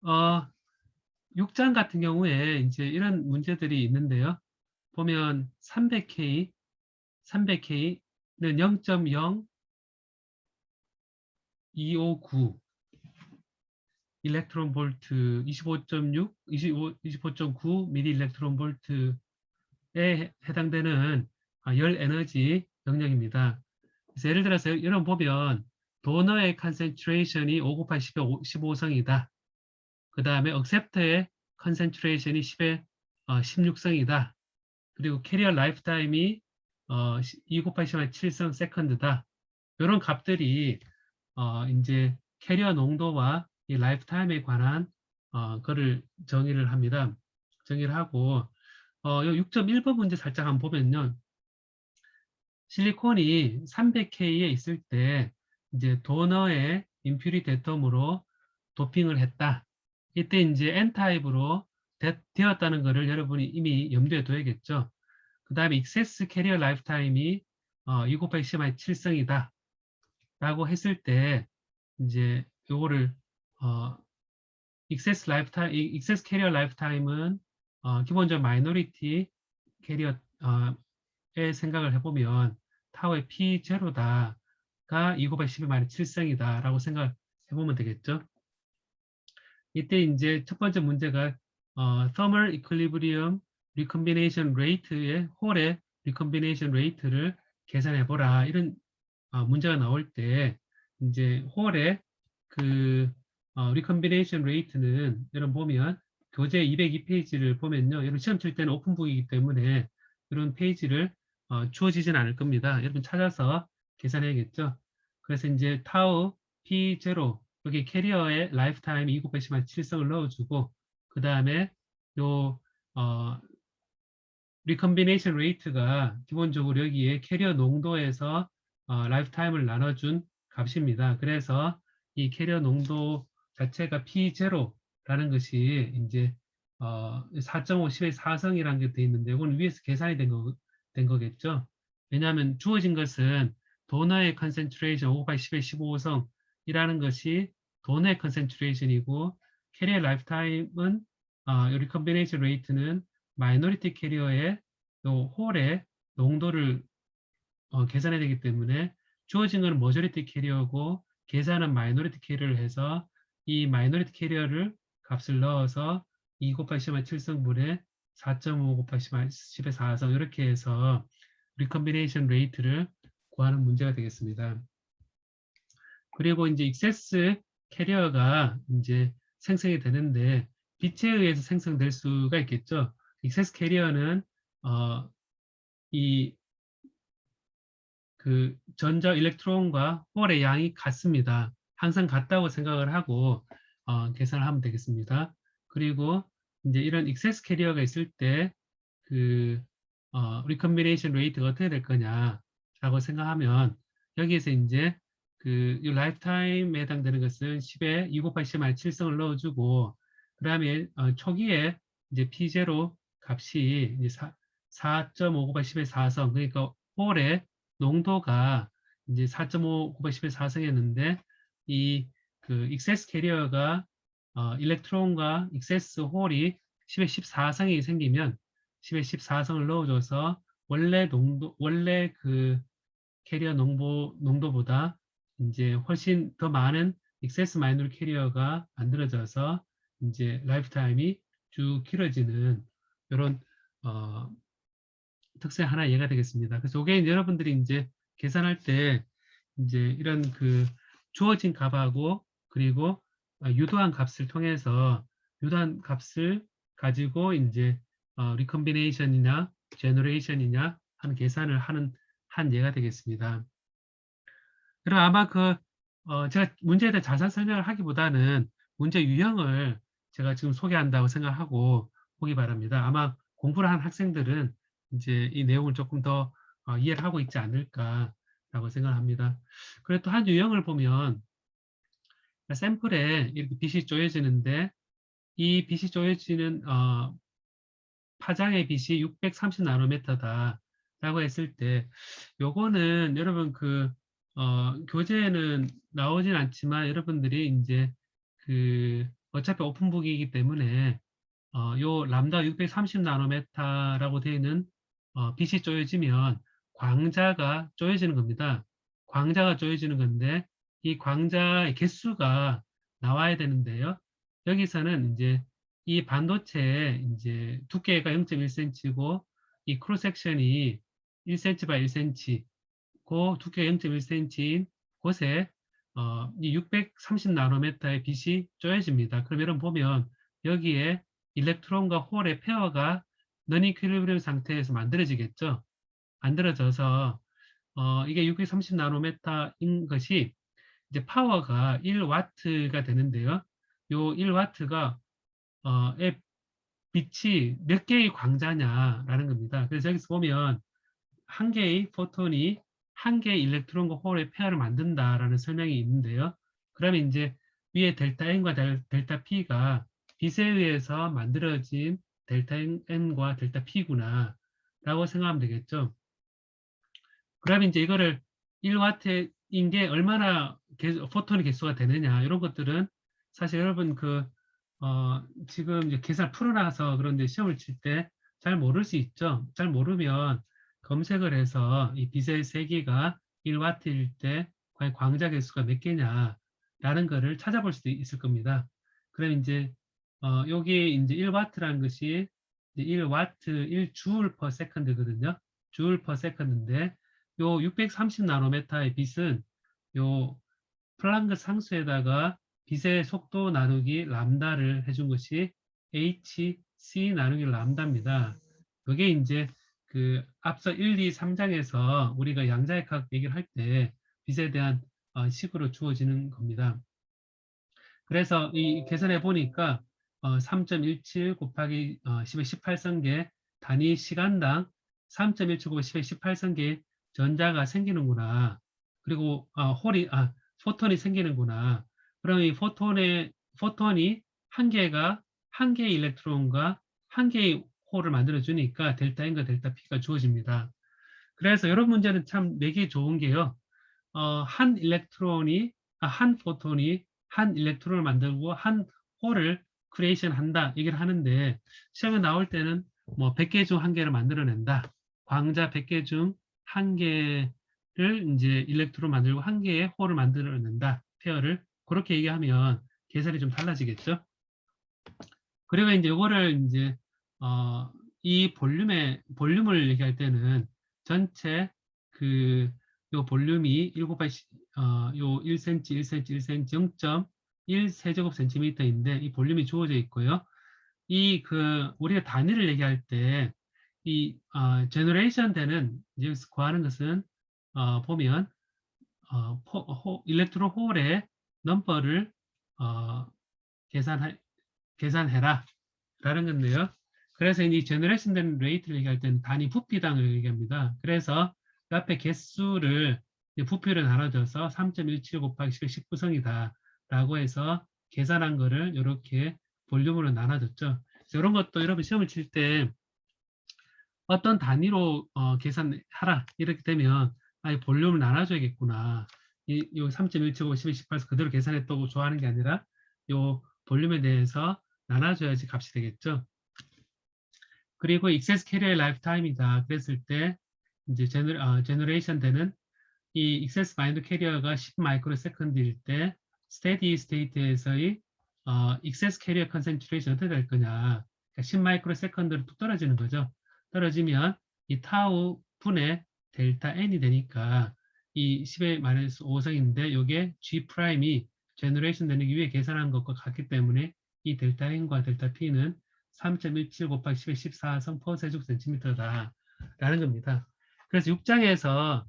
어, 6장 같은 경우에 이제 이런 문제들이 있는데요. 보면 300K는 0.0259 일렉트론 볼트 25.6, 25.9 미리 일렉트론 볼트에 해당되는 열 에너지 영역입니다. 그래서 예를 들어서 이런 보면 도너의 컨센트레이션이 5 곱하기 10의 15성이다. 그 다음에 accept의 컨센트레이션이 10의 16성이다. 그리고 캐리어 라이프타임이 2 곱하기 10의 7성 세컨드다. 이런 값들이 이제 캐리어 농도와 이 라이프타임에 관한 거를 정의를 합니다. 정의를 하고 6.1번 문제 살짝 한번 보면요. 실리콘이 300K에 있을 때 이제 도너의 임퓨리 데텀으로 도핑을 했다. 이때 이제 N타입으로 되었다는 것을 여러분이 이미 염두에 둬야겠죠. 그 다음에 익세스 캐리어 라이프타임이 2 곱하기 10의 7성이다. 라고 했을 때 이제 요거를 어, 익세스 캐리어 라이프타임은 기본적으로 마이너리티 캐리어의 생각을 해보면 타워의 P0다가 2 곱하기 10의 7성이다 라고 생각해보면 되겠죠. 이때 이제 첫 번째 문제가 thermal equilibrium recombination rate의 홀의 recombination rate를 계산해보라 이런 문제가 나올 때 이제 홀의 그 recombination rate는 여러분 보면 교재 202페이지를 보면요. 여러분 시험 칠 때는 오픈북이기 때문에 이런 페이지를 주어지진 않을 겁니다. 여러분 찾아서 계산해야겠죠. 그래서 이제 타우 P0 여기 캐리어의 라이프타임 2 곱하기 10만 7성을 넣어주고 그 다음에 요 리컨비네이션 레이트가 기본적으로 여기에 캐리어 농도에서 라이프타임을 나눠준 값입니다. 그래서 이 캐리어 농도 자체가 P0라는 것이 이제 4.5, 10의 4성이라는 게 되어 있는데 이건 위에서 계산이 된 거겠죠. 왜냐하면 주어진 것은 도너의 컨센트레이션 5 곱하기 10의 15성이라는 것이 도너의 컨센트레이션이고 캐리어 라이프타임은 리컨비네이션 레이트는 마이너리티 캐리어의 홀의 농도를 계산해야 되기 때문에 주어진 것은 머저리티 캐리어고 계산은 마이너리티 캐리어를 해서 이 마이너리티 캐리어를 값을 넣어서 2 곱하기 10의 7성분의 4.5 곱하기 10의 4성 이렇게 해서 리컨비네이션 레이트를 구하는 문제가 되겠습니다. 그리고 이제 익세스 캐리어가 이제 생성이 되는데 빛에 의해서 생성될 수가 있겠죠. 익세스 캐리어는 이 그 전자 일렉트론과 홀의 양이 같습니다. 항상 같다고 생각을 하고 계산을 하면 되겠습니다. 그리고 이제 이런 익세스 캐리어가 있을 때그 리컨비네이션 레이트가 어떻게 될 거냐라고 생각하면 여기에서 이제 이 라이프타임에 해당되는 것은 10에 2 곱하기 10의 7성을 넣어주고 그 다음에 초기에 이제 P0 값이 이제 4.5 곱하기 10의 4성 그러니까 홀의 농도가 이제 4.5 곱하기 10의 4성이었는데 이 그 익세스 캐리어가 일렉트론과 익세스 홀이 10의 14성이 생기면 10의 14성을 넣어줘서 원래 그 캐리어 농도보다 이제 훨씬 더 많은 익세스 마이너리 캐리어가 만들어져서 이제 라이프 타임이 쭉 길어지는 이런 특성 하나 이해가 되겠습니다. 그래서 이게 여러분들이 이제 계산할 때 이제 이런 그 주어진 값하고 그리고 유도한 값을 통해서 유도한 값을 가지고 이제 리컨비네이션이나 제너레이션이냐 하는 계산을 하는 한 예가 되겠습니다. 그럼 아마 제가 문제에 대해 자세한 설명을 하기보다는 문제 유형을 제가 지금 소개한다고 생각하고 보기 바랍니다. 아마 공부를 한 학생들은 이제 이 내용을 조금 더 이해를 하고 있지 않을까라고 생각을 합니다. 그리고 또 한 유형을 보면 샘플에 이렇게 빛이 쪼여지는데 이 빛이 쪼여지는 파장의 빛이 630 나노미터다 라고 했을 때 요거는 여러분 교재에는 나오진 않지만 여러분들이 이제 그 어차피 오픈북이기 때문에 요 람다 630 나노메타라고 되어 있는 빛이 쪼여지면 광자가 쪼여지는 겁니다. 광자가 쪼여지는 건데 이 광자의 개수가 나와야 되는데요. 여기서는 이제 이 반도체의 이제 두께가 0.1cm고 이 크로스 섹션이 1cm by 1cm, 그 두께가 0.1cm인 곳에 이 630 나노메타의 빛이 쪼여집니다. 그럼 여러분 보면 여기에 일렉트론과 홀의 페어가 non equilibrium 상태에서 만들어지겠죠. 만들어져서 이게 630 나노메타인 것이 이제 파워가 1와트가 되는데요. 요 1와트가 의 빛이 몇 개의 광자냐라는 겁니다. 그래서 여기서 보면 한 개의 포톤이 한 개의 일렉트론과 홀의 페어를 만든다라는 설명이 있는데요. 그러면 이제 위에 델타 N과 델타 P가 빛에 의해서 만들어진 델타 N과 델타 P구나 라고 생각하면 되겠죠. 그러면 이제 이거를 1와트인 게 얼마나 포톤의 개수가 되느냐 이런 것들은 사실 여러분 지금 이제 계산 풀어놔서 그런데 시험을 칠 때 잘 모를 수 있죠. 잘 모르면 검색을 해서 이 빛의 세기가 1와트일 때 과연 광자 개수가 몇 개냐라는 거를 찾아볼 수도 있을 겁니다. 그럼 이제 여기 이제 1와트라는 것이 이제 1와트 1줄 per second거든요. 줄 per second인데 요 630 나노메타의 빛은 요 플랑크 상수에다가 빛의 속도 나누기 람다를 해준 것이 hc 나누기 람다입니다. 그게 이제 앞서 1, 2, 3장에서 우리가 양자역학 얘기를 할 때 빛에 대한 식으로 주어지는 겁니다. 그래서 이 계산해 보니까 3.17 곱하기 10의 18선계 단위 시간당 3.17 곱하기 10의 18선계 전자가 생기는구나. 그리고 포톤이 생기는구나. 그럼 이 포톤이 한 개가 한 개의 일렉트론과 한 개의 홀을 만들어 주니까 델타 N과 델타 P가 주어집니다. 그래서 이런 문제는 참 내기 좋은 게요. 한 포톤이 한 일렉트론을 만들고 한 홀을 크리에이션 한다 얘기를 하는데 시험에 나올 때는 뭐 100개 중 한 개를 만들어낸다. 광자 100개 중 한 개를 이제 일렉트론 만들고 한 개의 홀을 만들어낸다. 페어를 그렇게 얘기하면 계산이 좀 달라지겠죠. 그리고 이제 이거를 이제 이 볼륨을 얘기할 때는 전체 요 볼륨이 1 곱하기 요 1cm, 1cm, 1cm, 0.1 세제곱 센티미터인데 이 볼륨이 주어져 있고요. 우리가 단위를 얘기할 때 이 제너레이션 되는 이제 구하는 것은 보면 일렉트론 홀의 넘버를 계산해라 라는 건데요. 그래서 이 제너레이션 된 레이트를 얘기할 때는 단위 부피당을 얘기합니다. 그래서 그 앞에 개수를 부피로 나눠줘서 3.17 곱하기 19성이다 라고 해서 계산한 거를 이렇게 볼륨으로 나눠줬죠. 이런 것도 여러분 시험을 칠 때 어떤 단위로 계산하라 이렇게 되면 이 볼륨을 나눠줘야겠구나. 요 3.17 곱하기 18서 그대로 계산했다고 좋아하는 게 아니라 요 볼륨에 대해서 나눠줘야지 값이 되겠죠. 그리고 익세스 캐리어의 라이프타임이다. 그랬을 때 이제 제너레이션 되는 이 익세스 마인드 캐리어가 10 마이크로 세컨드일 때 스테디 스테이트에서의 익세스 캐리어 컨센트레이션 어떻게 될 거냐. 그러니까 10 마이크로 세컨드로 뚝 떨어지는 거죠. 떨어지면 이 타우 분의 델타 n이 되니까 이 10의 마이너스 5성인데 이게 G 프라임이 제너레이션 되는 게 위에 계산한 것과 같기 때문에 이 델타 n과 델타 p는 3.17 곱하기 10의 14성 퍼 세제곱 센티미터다 라는 겁니다. 그래서 6장에서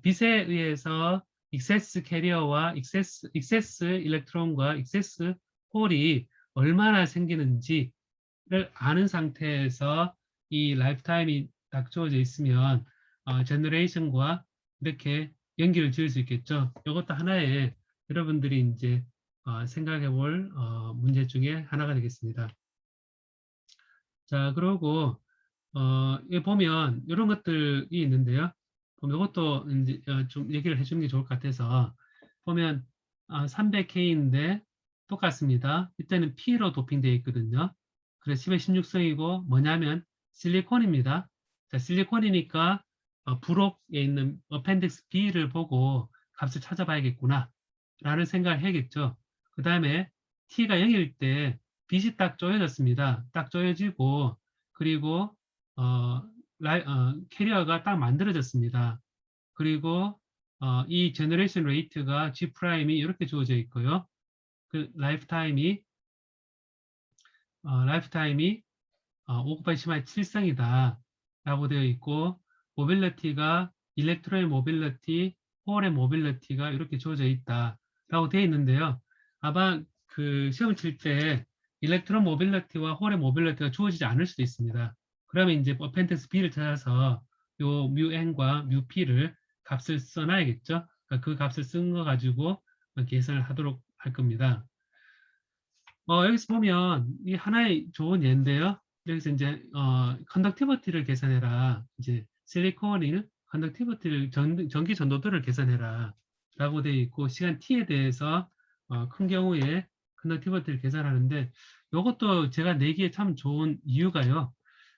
빛에 의해서 익세스 캐리어와 익세스 일렉트론과 익세스 홀이 얼마나 생기는지를 아는 상태에서 이 라이프타임이 딱 주어져 있으면 제너레이션과 이렇게 연결을 지을 수 있겠죠. 이것도 하나의 여러분들이 이제 생각해 볼 문제 중에 하나가 되겠습니다. 자, 그러고 여기 보면 이런 것들이 있는데요. 그럼 이것도 이제 좀 얘기를 해주는 게 좋을 것 같아서 보면 300K인데 똑같습니다. 이때는 P로 도핑되어 있거든요. 그래서 10의 16성이고 뭐냐면 실리콘입니다. 자, 실리콘이니까 부록에 있는 어펜딕스 B를 보고 값을 찾아봐야겠구나 라는 생각을 해야겠죠. 그 다음에 T가 0일 때 빛이 딱 조여졌습니다. 딱 조여지고 그리고 캐리어가 딱 만들어졌습니다. 그리고 이 제너레이션 레이트가 G 프라임이 이렇게 주어져 있고요. 그 라이프타임이 5 곱하기 10의 7성이다 라고 되어 있고, 모빌리티가 일렉트로의 모빌리티, 홀의 모빌리티가 이렇게 주어져 있다 라고 되어 있는데요. 아마 그 시험 칠 때 일렉트론 모빌리티와 홀의 모빌리티가 주어지지 않을 수도 있습니다. 그러면 이제 어펜텍스 B를 찾아서 요 뮤 n과 뮤 p를 값을 써놔야겠죠. 그러니까 그 값을 쓴 거 가지고 계산을 하도록 할 겁니다. 여기서 보면 이 하나의 좋은 예인데요. 여기서 이제 컨덕티비티를 계산해라. 이제 실리콘이 컨덕티비티를 전기 전도도를 계산해라. 라고 되어 있고 시간 t에 대해서 큰 경우에 컨덕티비티를 계산하는데 이것도 제가 내기에 참 좋은 이유가요.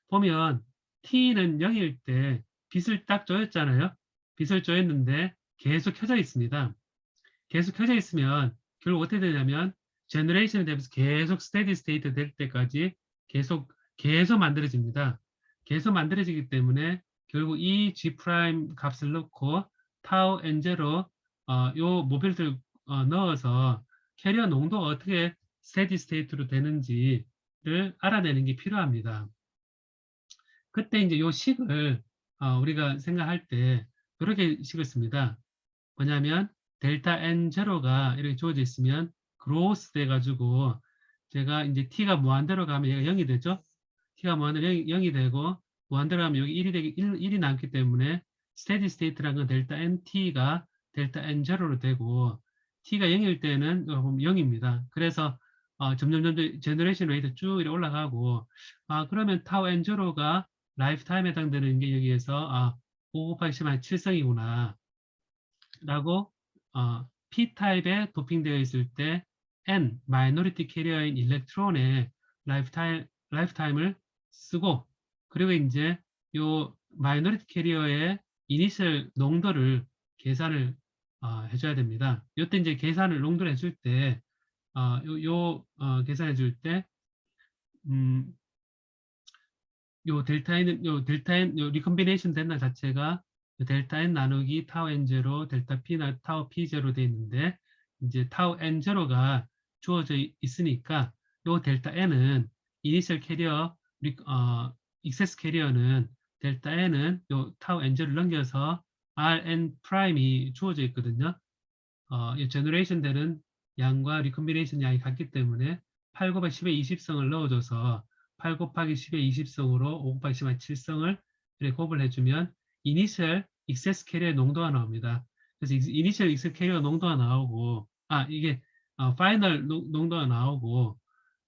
보면 t는 0일 때 빛을 딱 조였잖아요. 빛을 조였는데 계속 켜져 있습니다. 계속 켜져 있으면 결국 어떻게 되냐면 제너레이션이 되면서 계속 스테디 스테이트 될 때까지 계속 만들어집니다. 계속 만들어지기 때문에 결국 이 G 프라임 값을 넣고 타우 N0 요 모빌을 넣어서 캐리어 농도가 어떻게 스테디 스테이트로 되는지를 알아내는 게 필요합니다. 그때 이제 요 식을 우리가 생각할 때 이렇게 식을 씁니다. 뭐냐면 델타 N0가 이렇게 주어져 있으면 그로스 돼가지고 제가 이제 t가 무한대로 가면 얘가 0이 되죠. t가 무한대로 0이 되고 무한대로 가면 여기 1이 남기 때문에 스테디 스테이트라는 건 델타 NT가 델타 N0로 되고 t가 0일 때는 0입니다. 그래서 점점 제너레이션 레이트 쭉 이렇게 올라가고 그러면 타우 N0가 라이프 타임에 해당되는 게 여기에서 5 곱하기 10한 7성이구나 라고 P타입에 도핑되어 있을 때 N, 마이너리티 캐리어인 일렉트론의 라이프타임을 쓰고 그리고 이제 요 마이너리티 캐리어의 이니셜 농도를 계산을 해줘야 됩니다. 이때 이제 계산을 농도를 해줄 때 계산해 줄 때 델타 N, 리컴비네이션 된다 자체가 델타 N 나누기 타우 N0, 델타 P 나 타우 P0 되어 있는데, 이제 타우 N0가 주어져 있으니까, 요 델타 N은 이니셜 캐리어, 익세스 캐리어는 델타 N은 요 타우 N0를 넘겨서 Rn 프라임이 주어져 있거든요. 이 제너레이션 되는 양과 리컴비네이션 양이 같기 때문에 8 곱하기 10의 20성을 넣어줘서 8 곱하기 10의 20성으로 5 곱하기 10의 7성을 이렇게 곱을 해주면 이니셜 익세스 캐리어의 농도가 나옵니다. 그래서 이니셜 익세스 캐리어 농도가 나오고 이게 파이널 농도가 나오고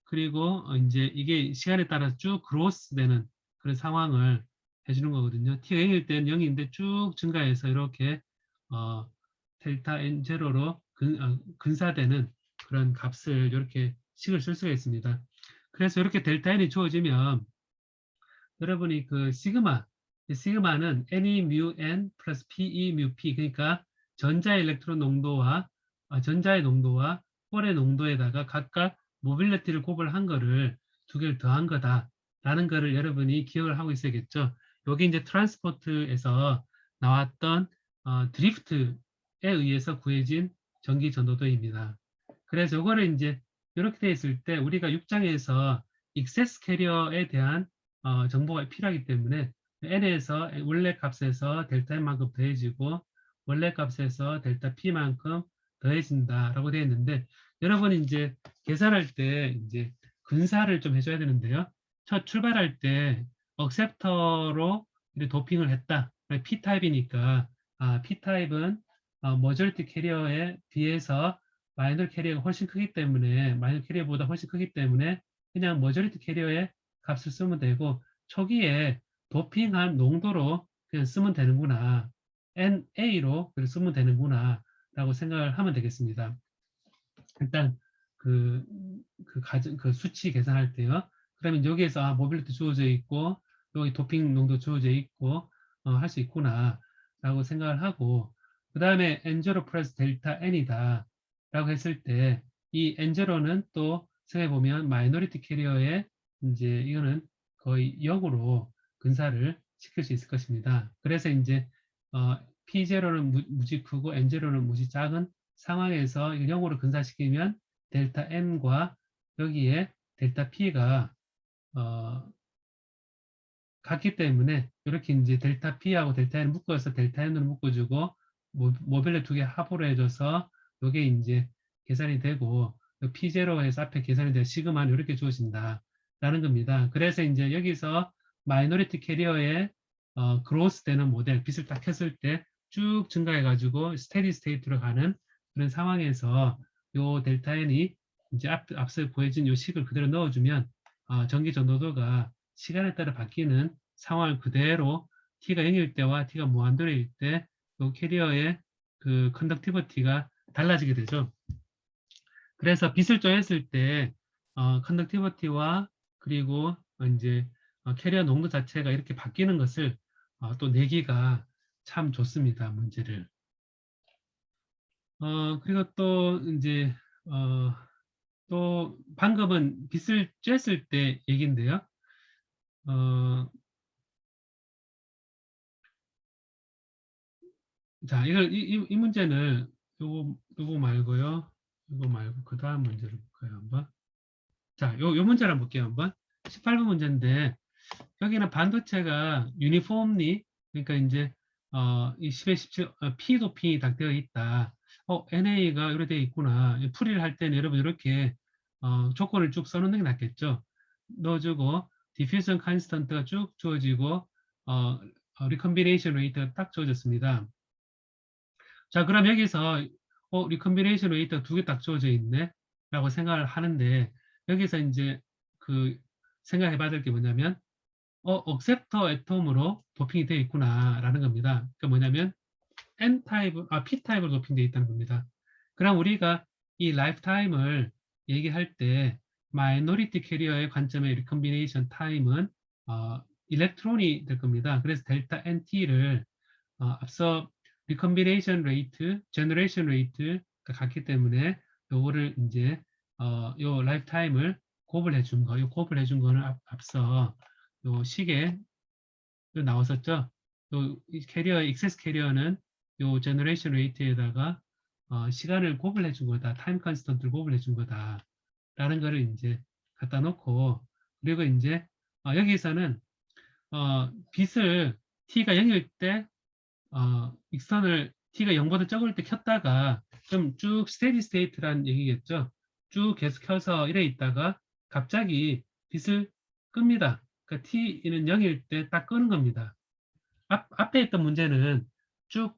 그리고 이제 이게 시간에 따라 쭉 그로스 되는 그런 상황을 해주는 거거든요. T가 0일 때는 0인데 쭉 증가해서 이렇게 델타 N0로 근사되는 그런 값을 이렇게 식을 쓸 수가 있습니다. 그래서 이렇게 델타 N이 주어지면 여러분이 그 시그마는 N이 뮤 N 플러스 PE 뮤 P 그러니까 전자의 일렉트론 농도와 전자의 농도와 홀의 농도에다가 각각 모빌리티를 곱을 한 거를 두 개를 더한 거다라는 거를 여러분이 기억을 하고 있어야겠죠. 여기 이제 트랜스포트에서 나왔던 드리프트에 의해서 구해진 전기 전도도입니다. 그래서 이거를 이제 이렇게 되어 있을 때 우리가 6장에서 익세스 캐리어에 대한 정보가 필요하기 때문에 n에서 원래 값에서 델타 n만큼 더해지고 원래 값에서 델타 p만큼 더해진다라고 되어 있는데 여러분이 이제 계산할 때 이제 근사를 좀 해줘야 되는데요. 첫 출발할 때 억셉터로 도핑을 했다. P타입이니까 P타입은 머저리티 캐리어에 비해서 마이너 캐리어가 훨씬 크기 때문에 마이너 캐리어보다 훨씬 크기 때문에 그냥 머저리티 캐리어의 값을 쓰면 되고 초기에 도핑한 농도로 그냥 쓰면 되는구나. NA로 쓰면 되는구나 라고 생각을 하면 되겠습니다. 일단 그 수치 계산할 때요. 그러면 여기에서 모빌리티 주어져 있고 여기 도핑 농도 주어져 있고 할 수 있구나 라고 생각을 하고 그 다음에 N0 플러스 델타 N이다 라고 했을 때 이 N0는 또 생각해보면 마이너리티 캐리어의 이제 이거는 거의 역으로 근사를 시킬 수 있을 것입니다. 그래서 이제 P0는 무지 크고 N0는 무지 작은 상황에서 이걸 0으로 근사시키면 델타 N과 여기에 델타 P가 같기 때문에 이렇게 이제 델타 P하고 델타 N 묶어서 델타 N으로 묶어주고 모빌레 두 개 합으로 해줘서 이게 이제 계산이 되고 P0에서 앞에 계산이 되어 시그마는 이렇게 주어진다 라는 겁니다. 그래서 이제 여기서 마이너리티 캐리어의 그로스 되는 모델 빛을 딱 켰을 때 쭉 증가해 가지고 스테디 스테이트로 가는 그런 상황에서 요 델타 N이 이제 앞서 보여진 요 식을 그대로 넣어주면 전기 전도도가 시간에 따라 바뀌는 상황을 그대로 T가 0일 때와 T가 무한도일 때 요 캐리어의 그 컨덕티비티가 달라지게 되죠. 그래서 빛을 쪼였을 때 컨덕티비티와 그리고 이제 캐리어 농도 자체가 이렇게 바뀌는 것을 또 내기가 참 좋습니다. 문제를. 그리고 또 이제 또 방금은 빛을 쬐었을 때 얘기인데요. 자, 이 문제는 요거 말고요. 요거 말고 그 다음 문제를 볼까요, 한번. 자, 요 문제를 한번 볼게요, 한번. 18번 문제인데 여기는 반도체가 유니폼리 그러니까 이제 이 10에 17 P 도핑이 딱 되어 있다. NA가 이렇게 되어 있구나. 풀이를 할 때는 여러분 이렇게 조건을 쭉 써놓는 게 낫겠죠. 넣어주고 디퓨전 컨스턴트가 쭉 주어지고 리컨비네이션 레이트가 딱 주어졌습니다. 자, 그럼 여기서 리컨비네이션 레이트가 두 개 딱 주어져 있네 라고 생각을 하는데 여기서 이제 그 생각해 봐야 될 게 뭐냐면 억셉터 애톰으로 도핑이 되어 있구나 라는 겁니다. 그러니까 뭐냐면 P 타입으로 도핑되어 있다는 겁니다. 그럼 우리가 이 라이프타임을 얘기할 때 마이너리티 캐리어의 관점의 리컨비네이션 타임은 일렉트론이 될 겁니다. 그래서 델타 NT를 앞서 리컨비네이션 레이트, 제너레이션 레이트가 같기 때문에 요거를 이제 요 라이프타임을 곱을 해준 거, 요 곱을 해준 거는 앞서 요 식에 나왔었죠. 요 캐리어, 익세스 캐리어는 요 제너레이션 레이트에다가 시간을 곱을 해준 거다. 타임 컨스턴트를 곱을 해준 거다. 라는 거를 이제 갖다 놓고 그리고 이제 여기서는 빛을 t가 0일 때 익선을 t가 0보다 적을 때 켰다가 좀 쭉 스테디 스테이트라는 얘기겠죠. 쭉 계속 켜서 이래 있다가 갑자기 빛을 끕니다. 그러니까 t는 0일 때 딱 끄는 겁니다. 앞에 있던 문제는 쭉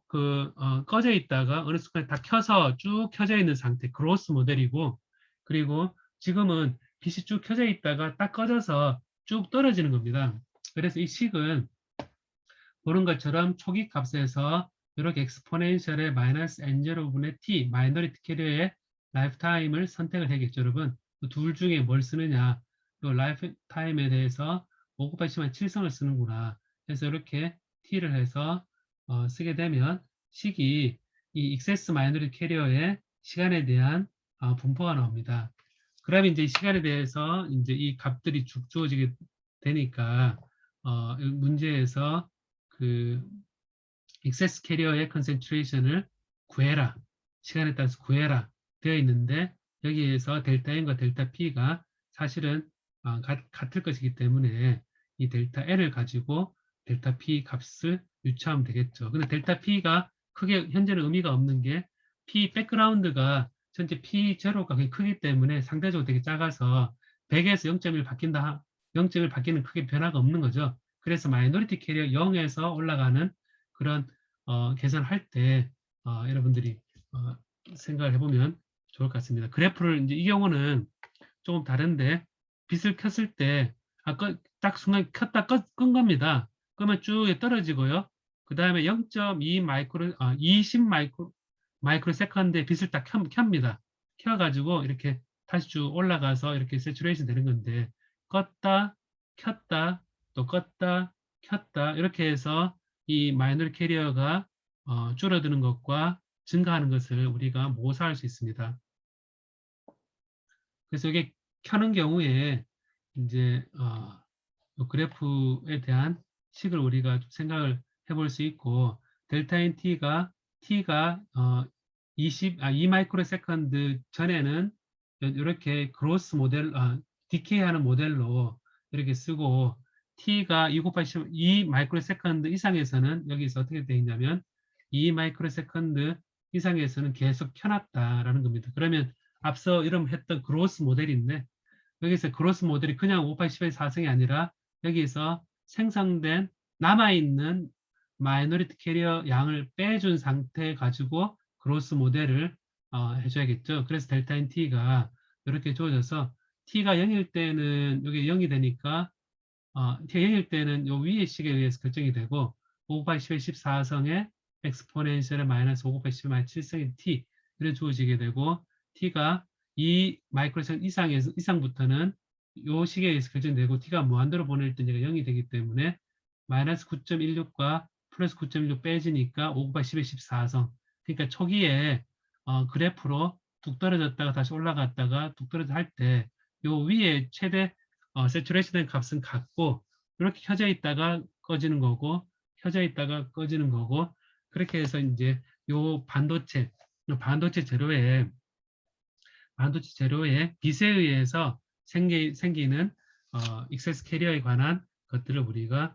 꺼져 있다가 어느 순간 다 켜서 쭉 켜져 있는 상태, 그로스 모델이고, 그리고 지금은 빛이 쭉 켜져 있다가 딱 꺼져서 쭉 떨어지는 겁니다. 그래서 이 식은 보는 것처럼 초기 값에서 이렇게 엑스포넨셜의 마이너스 n0분의 t, 마이너리티 캐리어의 라이프타임을 선택을 해야겠죠, 여러분. 둘 중에 뭘 쓰느냐. 이 라이프타임에 대해서 5 곱하기 10만 7성을 쓰는구나. 그래서 이렇게 t를 해서 쓰게 되면 식이 이 익세스 마이너리티 캐리어의 시간에 대한 분포가 나옵니다. 그러면 이제 이 시간에 대해서 이제 이 값들이 쭉 주어지게 되니까 문제에서 그 익세스 캐리어의 컨센트레이션을 구해라. 시간에 따라서 구해라. 되어 있는데 여기에서 델타 N과 델타 P가 사실은 같을 것이기 때문에 이 델타 N을 가지고 델타 P 값을 유추하면 되겠죠. 근데 델타 P가 크게 현재는 의미가 없는 게 P 백그라운드가 전체 P0가 굉장히 크기 때문에 상대적으로 되게 작아서 100에서 0.1 바뀐다. 0.1 바뀌는 크게 변화가 없는 거죠. 그래서 마이너리티 캐리어 0에서 올라가는 그런 계산할 때 여러분들이 생각을 해보면 좋을 것 같습니다. 그래프를 이제 이 경우는 조금 다른데 빛을 켰을 때 아까 딱 순간 켰다 끈 겁니다. 그러면 쭉 떨어지고요. 그 다음에 0.2 마이크로 20 마이크로 세컨드에 빛을 딱 켭니다. 켜가지고 이렇게 다시 쭉 올라가서 이렇게 세츄레이션 되는 건데 껐다 켰다 또 껐다 켰다 이렇게 해서 이 마이너리 캐리어가 줄어드는 것과 증가하는 것을 우리가 모사할 수 있습니다. 그래서 이게 켜는 경우에 이제 그래프에 대한 식을 우리가 좀 생각을 해볼 수 있고 델타 인 t가 2 마이크로 세컨드 전에는 이렇게 그로스 모델, 디케이 하는 모델로 이렇게 쓰고 t가 2 곱하기 2 마이크로 세컨드 이상에서는 여기서 어떻게 되어 있냐면 2 마이크로 세컨드 이상에서는 계속 켜놨다라는 겁니다. 그러면 앞서 이름 했던 그로스 모델인데 여기서 그로스 모델이 그냥 5 곱하기 10의 4승이 아니라 여기서 생성된 남아있는 마이너리티 캐리어 양을 빼준 상태 가지고 그로스 모델을 해줘야겠죠. 그래서 델타 인 t가 이렇게 주어져서 t가 0일 때는 여기 0이 되니까 t가 0일 때는 요 위의 식에 의해서 결정이 되고 5 곱하기 10의 14성의 엑스포넨셜의 마이너스 5 곱하기 10의 7성의 t 이렇게 주어지게 되고 t가 2 마이크로세컨드 이상부터는 요 식에 의해서 결정되고 t가 무한대로 보낼 때 얘가 0이 되기 때문에 마이너스 9.16과 플러스 9.16 빼지니까 5 곱하기 10의 14성. 그러니까 초기에 그래프로 뚝 떨어졌다가 다시 올라갔다가 뚝 떨어져 할 때 요 위에 최대 세츄레이션 된 값은 같고 이렇게 켜져 있다가 꺼지는 거고 켜져 있다가 꺼지는 거고 그렇게 해서 이제 요 반도체 재료에 빛에 의해서 생기는 익세스 캐리어에 관한 것들을 우리가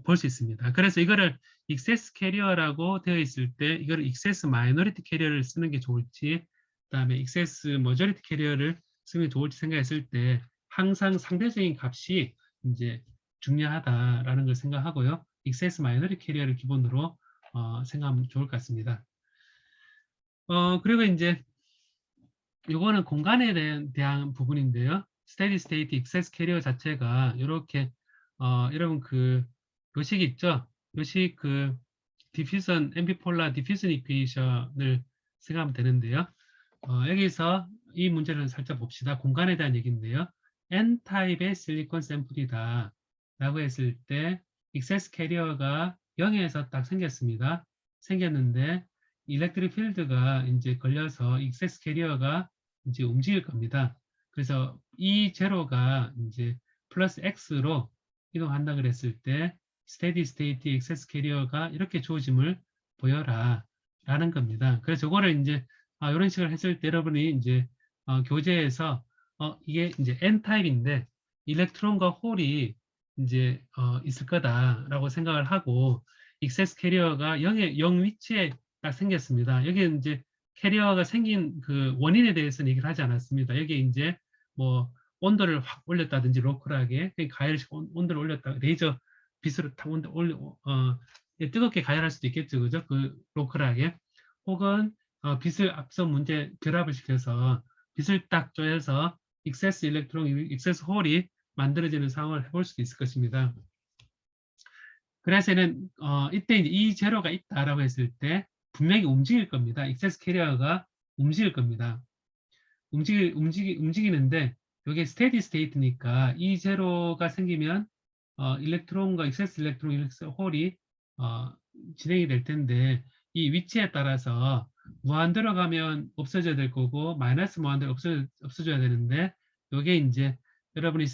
볼 수 있습니다. 그래서 이거를 익세스 캐리어라고 되어 있을 때 이거를 익세스 마이너리티 캐리어를 쓰는 게 좋을지 그다음에 익세스 머저리티 캐리어를 쓰는 게 좋을지 생각했을 때 항상 상대적인 값이 이제 중요하다라는 걸 생각하고요. 익세스 마이너리티 캐리어를 기본으로 생각하면 좋을 것 같습니다. 그리고 이제 이거는 공간에 대한 부분인데요. 스테디 스테이트 익세스 캐리어 자체가 이렇게 여러분 그 요식 있죠? 요식 그 디퓨전 앰비폴라 디퓨전 이퀘이션을 생각하면 되는데요. 여기서 이 문제를 살짝 봅시다. 공간에 대한 얘기인데요. N타입의 실리콘 샘플이다 라고 했을 때 익세스 캐리어가 0에서 딱 생겼습니다. 생겼는데 일렉트릭 필드가 이제 걸려서 익세스 캐리어가 이제 움직일 겁니다. 그래서 이 제로가 이제 플러스 X로 이동한다 그랬을 때 스테디 스테이트 익세스 캐리어가 이렇게 주어짐을 보여라 라는 겁니다. 그래서 이거를 이제 이런 식으로 했을 때 여러분이 이제 교재에서 이게 이제 N타입인데 일렉트론과 홀이 이제 있을 거다라고 생각을 하고 익세스 캐리어가 0 위치에 딱 생겼습니다. 여기 이제 캐리어가 생긴 그 원인에 대해서는 얘기를 하지 않았습니다. 여기 이제 뭐 온도를 확 올렸다든지 로컬하게 가열식 온도를 올렸다 레이저 빛으로 탁 뜨겁게 가열할 수도 있겠죠, 그죠? 그 로컬하게 혹은 빛을 앞서 문제 결합을 시켜서 빛을 딱 쪼여서 익세스 일렉트론, 익세스 홀이 만들어지는 상황을 해볼 수도 있을 것입니다. 그래서는 이때 이제 이 제로가 있다라고 했을 때 분명히 움직일 겁니다. 익세스 캐리어가 움직일 겁니다. 움직이는데 이게 스테디 스테이트니까 이 제로가 생기면 일렉트론과 익세스 일렉트론, 익세스 홀이 진행이 될 텐데 이 위치에 따라서 무한대로 가면 없어져야 될 거고 마이너스 무한대로 없어져야 되는데 이게 이제 여러분이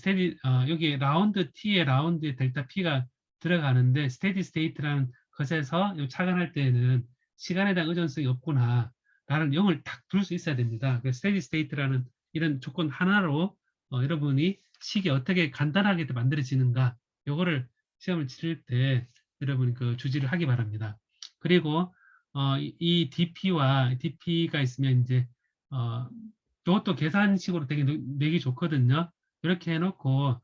여기 라운드 T의 라운드에 델타 P가 들어가는데 스테디 스테이트라는 것에서 착안할 때에는 시간에 대한 의존성이 없구나 라는 0을 딱 둘 수 있어야 됩니다. 스테디 스테이트라는 이런 조건 하나로 여러분이 식이 어떻게 간단하게 만들어지는가 요거를 시험을 치를 때 여러분이 그 주지를 하기 바랍니다. 그리고 이 DP가 있으면 이제 이것도 계산식으로 되게 내기 좋거든요. 이렇게 해놓고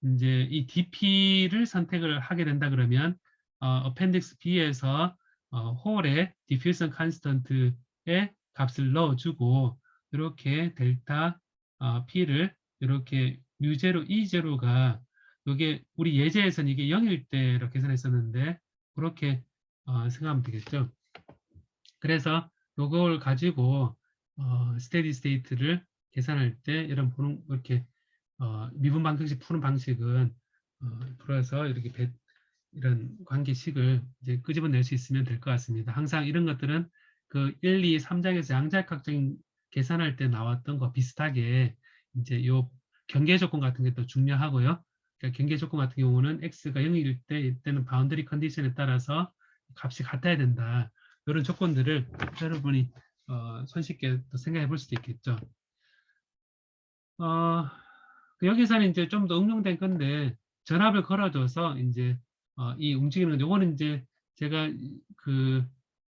이제 이 DP를 선택을 하게 된다 그러면 어펜딕스 B에서 홀의 디퓨전 컨스턴트의 값을 넣어주고 이렇게 델타 P를 이렇게 뮤제로 E0가 이게 우리 예제에서는 이게 0일 때로 계산했었는데 그렇게 생각하면 되겠죠. 그래서 이걸 가지고 스테디 스테이트를 계산할 때 이런 보는 이렇게 미분 방정식 푸는 방식은 풀어서 이렇게 이런 관계식을 이제 끄집어낼 수 있으면 될 것 같습니다. 항상 이런 것들은 그 1, 2, 3장에서 양자역학적인 계산할 때 나왔던 거 비슷하게 이제 요 경계 조건 같은 게 또 중요하고요. 그러니까 경계 조건 같은 경우는 x가 0일 때 이때는 바운더리 컨디션에 따라서 값이 같아야 된다. 이런 조건들을 여러분이 손쉽게 또 생각해 볼 수도 있겠죠. 여기서는 이제 좀 더 응용된 건데 전압을 걸어줘서 이제 이 움직이는 건 요거는 이제 제가 그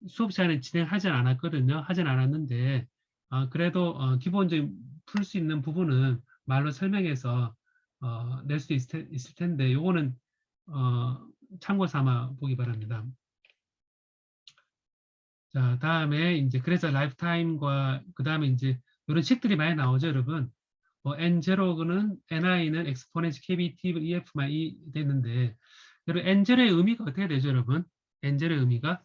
수업 시간에 진행하진 않았거든요. 하진 않았는데 그래도 기본적인 풀 수 있는 부분은 말로 설명해서 낼 수 있을 텐데 요거는 참고 삼아 보기 바랍니다. 자, 다음에 이제 그래서 라이프타임과 그 다음에 이제 이런 식들이 많이 나오죠, 여러분. N0는 Ni는 exponential kbt EF만 E 됐는데 여러분 N0의 의미가 어떻게 되죠, 여러분? N0의 의미가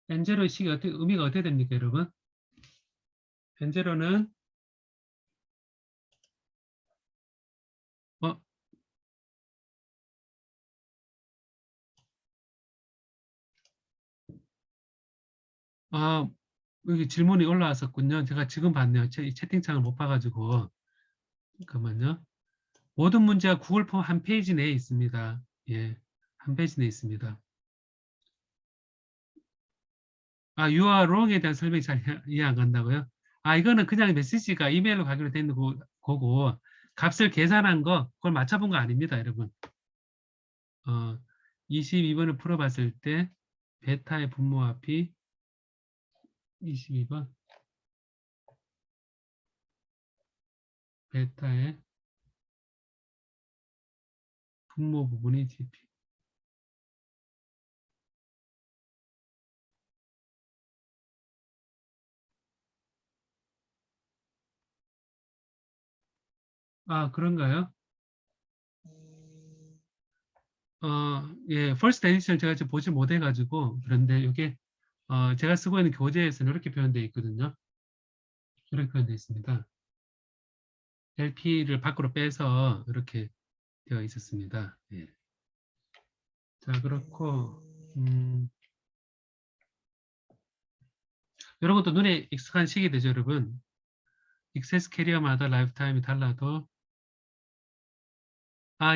N0의 식이 어떻게 의미가 어떻게 됩니까, 여러분? N0는 어, 아, 여기 질문이 올라왔었군요. 제가 지금 봤네요. 채팅창을 못 봐가지고. 잠깐만요. 모든 문제가 구글 폼 한 페이지 내에 있습니다. 예, 한 페이지 내에 있습니다. you are wrong에 대한 설명이 잘 이해 안 간다고요? 이거는 그냥 메시지가 이메일로 가기로 된 거고, 값을 계산한 거, 그걸 맞춰본 거 아닙니다, 여러분. 22번을 풀어봤을 때, 베타의 분모합이 22번, 베타의 분모 부분이 GP. 그런가요? 예, first edition 제가 지금 보지 못해가지고, 그런데 이게, 제가 쓰고 있는 교재에서는 이렇게 표현되어 있거든요. 이렇게 표현되어 있습니다. LP를 밖으로 빼서 이렇게 되어 있었습니다. 예. 자, 그렇고, 이런 것도 눈에 익숙한 식이 되죠, 여러분. 익세스 캐리어마다 라이프 타임이 달라도,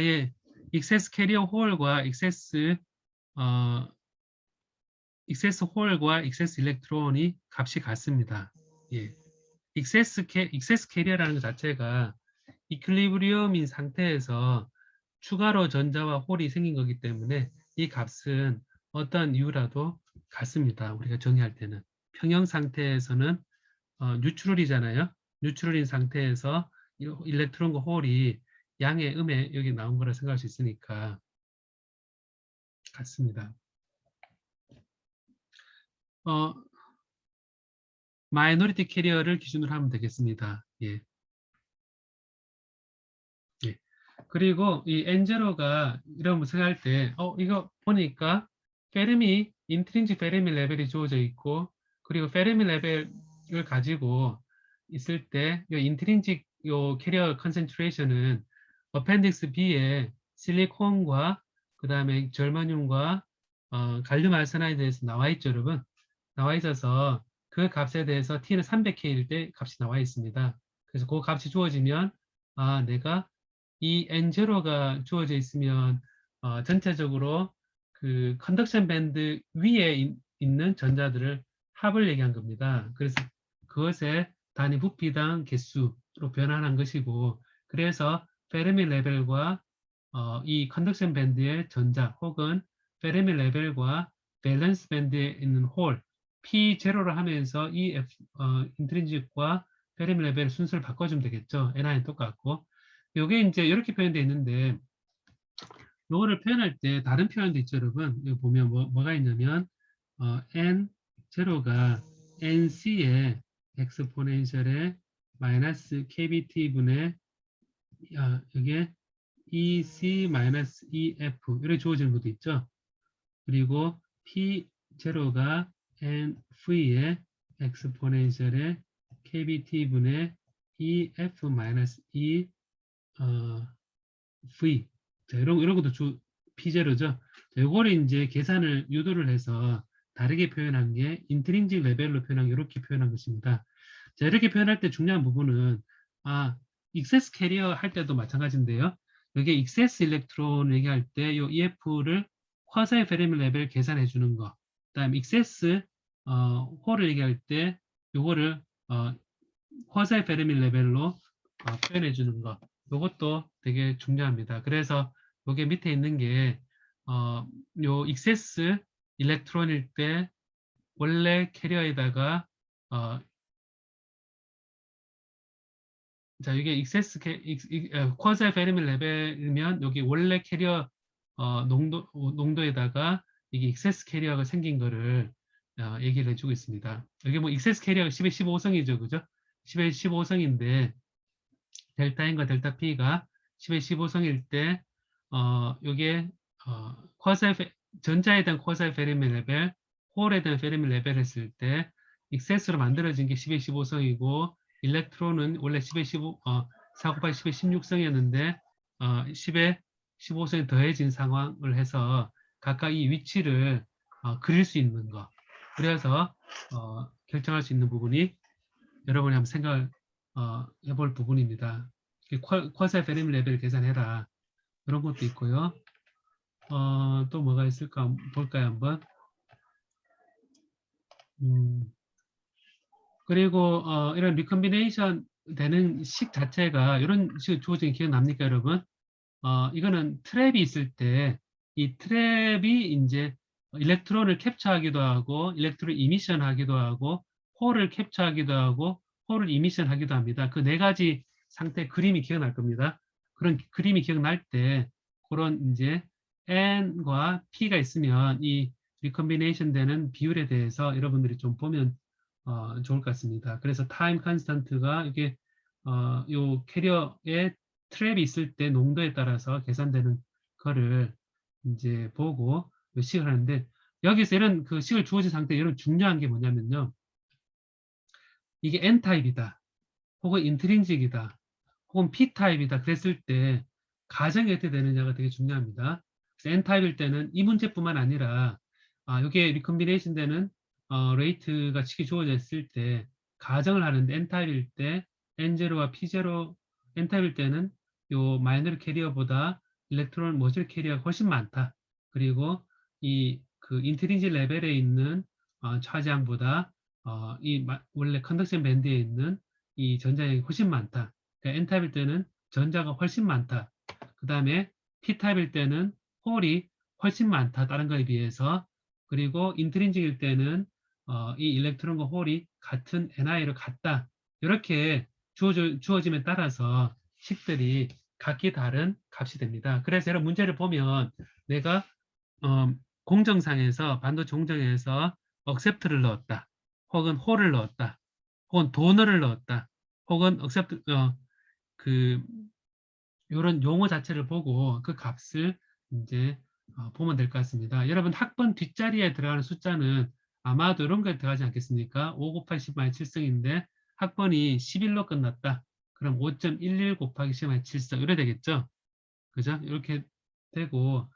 예. 익세스 캐리어 홀과 어, 익세스 홀과 익세스 일렉트론이 값이 같습니다. 예. 익세스 캐리어라는 것 자체가 이퀄리브리엄인 상태에서 추가로 전자와 홀이 생긴 거기 때문에 이 값은 어떤 이유라도 같습니다. 우리가 정의할 때는. 평형 상태에서는 뉴트럴이잖아요. 뉴트럴인 상태에서 일렉트론과 홀이 양의 음에 여기 나온 거라 생각할 수 있으니까 같습니다. 마이너리티 캐리어를 기준으로 하면 되겠습니다. 예. 예. 그리고 이 N0가 이런 생각할 때, 이거 보니까 인트린직 페르미 레벨이 주어져 있고, 그리고 페르미 레벨을 가지고 있을 때, 이 인트린직 요 캐리어 컨센트레이션은 어펜딕스 B에 실리콘과 그 다음에 절마늄과 갈륨 알사나이드에서 나와 있죠, 여러분. 나와 있어서 그 값에 대해서 T는 300K일 때 값이 나와 있습니다. 그래서 그 값이 주어지면 내가 이 N0가 주어져 있으면 전체적으로 그 컨덕션 밴드 위에 있는 전자들을 합을 얘기한 겁니다. 그래서 그것의 단위 부피당 개수로 변환한 것이고 그래서 페르미 레벨과 이 컨덕션 밴드의 전자 혹은 페르미 레벨과 밸런스 밴드에 있는 홀 P0를 하면서 이 인트린직과 페르미 레벨 순서를 바꿔주면 되겠죠. Ni는 똑같고 요게 이제 이렇게 표현되어 있는데 요거를 표현할 때 다른 표현도 있죠, 여러분. 여기 보면 뭐가 있냐면 N0가 NC의 엑스포넨셜의 마이너스 KBT분의 이게 EC-EF 이렇게 주어지는 것도 있죠. 그리고 P0가 NV의 엑스포넨셜의 KBT분의 EF-E V. 자, 이런 것도 P0죠. 자, 요거를 이제 계산을 유도를 해서 다르게 표현한 게 인트린직 레벨로 표현한 게 이렇게 표현한 것입니다. 자, 이렇게 표현할 때 중요한 부분은 익세스 캐리어 할 때도 마찬가지인데요. 여기 익세스 일렉트론 얘기할 때 요 EF를 쿼사이 페르미 레벨 계산해 주는 거. 그다음 익세스 홀을 얘기할 때 요거를 쿼사이 페르미 레벨로 표현해 주는 거. 요것도 되게 중요합니다. 그래서 요게 밑에 있는 게 요 익세스 일렉트론일 때 원래 캐리어에다가 자, 이게 익세스 쿼사이 페르미 레벨이면 여기 원래 캐리어 농도에다가 이게 익세스 캐리어가 생긴 거를 얘기를 해주고 있습니다. 여기 뭐 익세스 캐리어가 10의 15성이죠, 그죠? 10의 15성인데 델타 N과 델타 P가 10의 15성일 때 요게 전자에 대한 쿼사이 페르미 레벨, 홀에 대한 페르미 레벨 했을 때 익세스로 만들어진 게 10의 15성이고 일렉트론은 원래 10의 15, 4 곱하기 10의 16성이었는데 10의 15성이 더해진 상황을 해서 각각 이 위치를 그릴 수 있는 거. 그래서 결정할 수 있는 부분이 여러분이 한번 생각을 해볼 부분입니다. 쿼사이 페르미 레벨 계산해라. 그런 것도 있고요. 또 뭐가 있을까 볼까요, 한번. 그리고 이런 리컴비네이션 되는 식 자체가 이런 식으로 주어진 게 기억납니까, 여러분? 이거는 트랩이 있을 때 이 트랩이 이제 일렉트론을 캡처하기도 하고 일렉트론 이미션 하기도 하고 홀을 캡처하기도 하고 홀을 이미션 하기도 합니다. 그 네 가지 상태 그림이 기억날 겁니다. 그런 그림이 기억날 때 그런 이제 N과 P가 있으면 이 리컴비네이션 되는 비율에 대해서 여러분들이 좀 보면 좋을 것 같습니다. 그래서 타임 컨스턴트가 이게 요 캐리어에 트랩이 있을 때 농도에 따라서 계산되는 거를 이제 보고 식을 하는데 여기서 이런 그 식을 주어진 상태에 이런 중요한 게 뭐냐면요. 이게 N타입이다. 혹은 인트린직이다. 혹은 P타입이다. 그랬을 때 가정이 어떻게 되느냐가 되게 중요합니다. 그래서 N타입일 때는 이 문제뿐만 아니라 이게 리컴비네이션 되는 레이트가 식이 주어져 있을 때 가정을 하는데 N타입일 때 N0와 P0 N타입일 때는 요 마이너리 캐리어보다 일렉트론 모듈 캐리어가 훨씬 많다. 그리고 이 그 인트린직 레벨에 있는 차지항보다 원래 컨덕션 밴드에 있는 이 전자량이 훨씬 많다. 그러니까 N타입일 때는 전자가 훨씬 많다. 그 다음에 P타입일 때는 홀이 훨씬 많다. 다른 거에 비해서. 그리고 인트린직일 때는 이 일렉트론과 홀이 같은 NI로 같다. 이렇게 주어짐에 따라서 식들이 각기 다른 값이 됩니다. 그래서 여러분 문제를 보면 내가 공정상에서 반도체 공정에서 accept를 넣었다. 혹은 홀을 넣었다. 혹은 도너를 넣었다. 혹은 accept 그 이런 용어 자체를 보고 그 값을 이제 보면 될 것 같습니다. 여러분 학번 뒷자리에 들어가는 숫자는 아마도 이런 거에 들어가지 않겠습니까? 5 곱하기 10만의 7승인데 학번이 11로 끝났다. 그럼 5.11 곱하기 10만의 7승 이래 되겠죠? 그죠? 이렇게 되고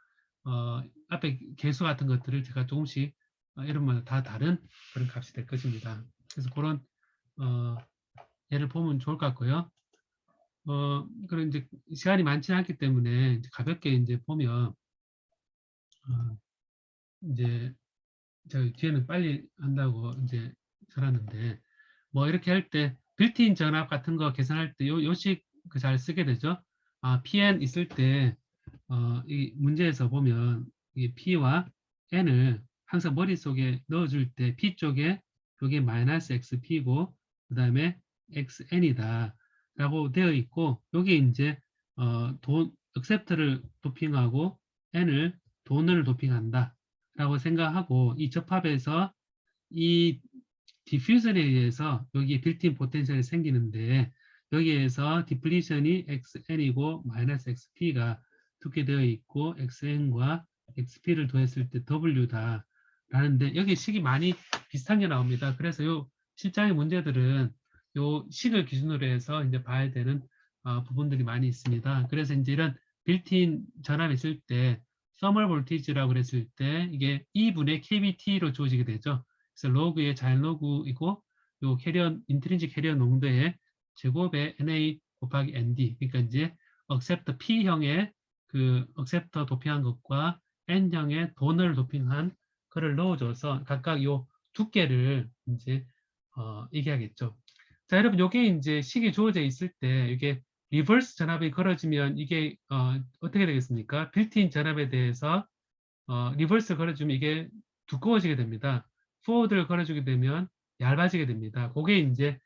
앞에 개수 같은 것들을 제가 조금씩 이런마다 다 다른 그런 값이 될 것입니다. 그래서 그런 예를 보면 좋을 것 같고요. 그런 이제 시간이 많지 않기 때문에 이제 가볍게 이제 보면 이제 저 뒤에는 빨리 한다고 이제 살았는데 뭐 이렇게 할 때 빌트인 전압 같은 거 계산할 때 요식 그 잘 쓰게 되죠. PN 있을 때 이 문제에서 보면 이 P와 N을 항상 머릿속에 넣어줄 때 P 쪽에 여기 마이너스 XP고 그 다음에 XN이다 라고 되어 있고 여기 이제 accept를 도핑하고 N을 돈을 도핑한다 라고 생각하고 이 접합에서 이 디퓨전에 의해서 여기 빌트인 포텐셜이 생기는데 여기에서 디플리션이 XN이고 마이너스 XP가 두께 되어 있고 XN과 XP를 더했을 때 W다 라는데 여기 식이 많이 비슷한 게 나옵니다. 그래서 요 실장의 문제들은 요 식을 기준으로 해서 이제 봐야 되는 부분들이 많이 있습니다. 그래서 이제 이런 빌트인 전압이 있을 때 서멀 볼티지라고 그랬을 때 이게 2분의 KBT로 주어지게 되죠. 그래서 로그의 자연 로그이고 요 캐리어 인트린식 캐리어 농도의 제곱의 NA 곱하기 ND. 그러니까 이제 억셉터 P형의 그 억셉터 도핑한 것과 N형의 도너를 도핑한 그걸 넣어줘서 각각 요 두께를 이제 얘기하겠죠. 자, 여러분, 요게 이제 식이 주어져 있을 때 이게 리버스 전압이 걸어지면 이게 어떻게 되겠습니까? 빌트인 전압에 대해서 리버스를 걸어주면 이게 두꺼워지게 됩니다. 포워드를 걸어주게 되면 얇아지게 됩니다. 그게 이제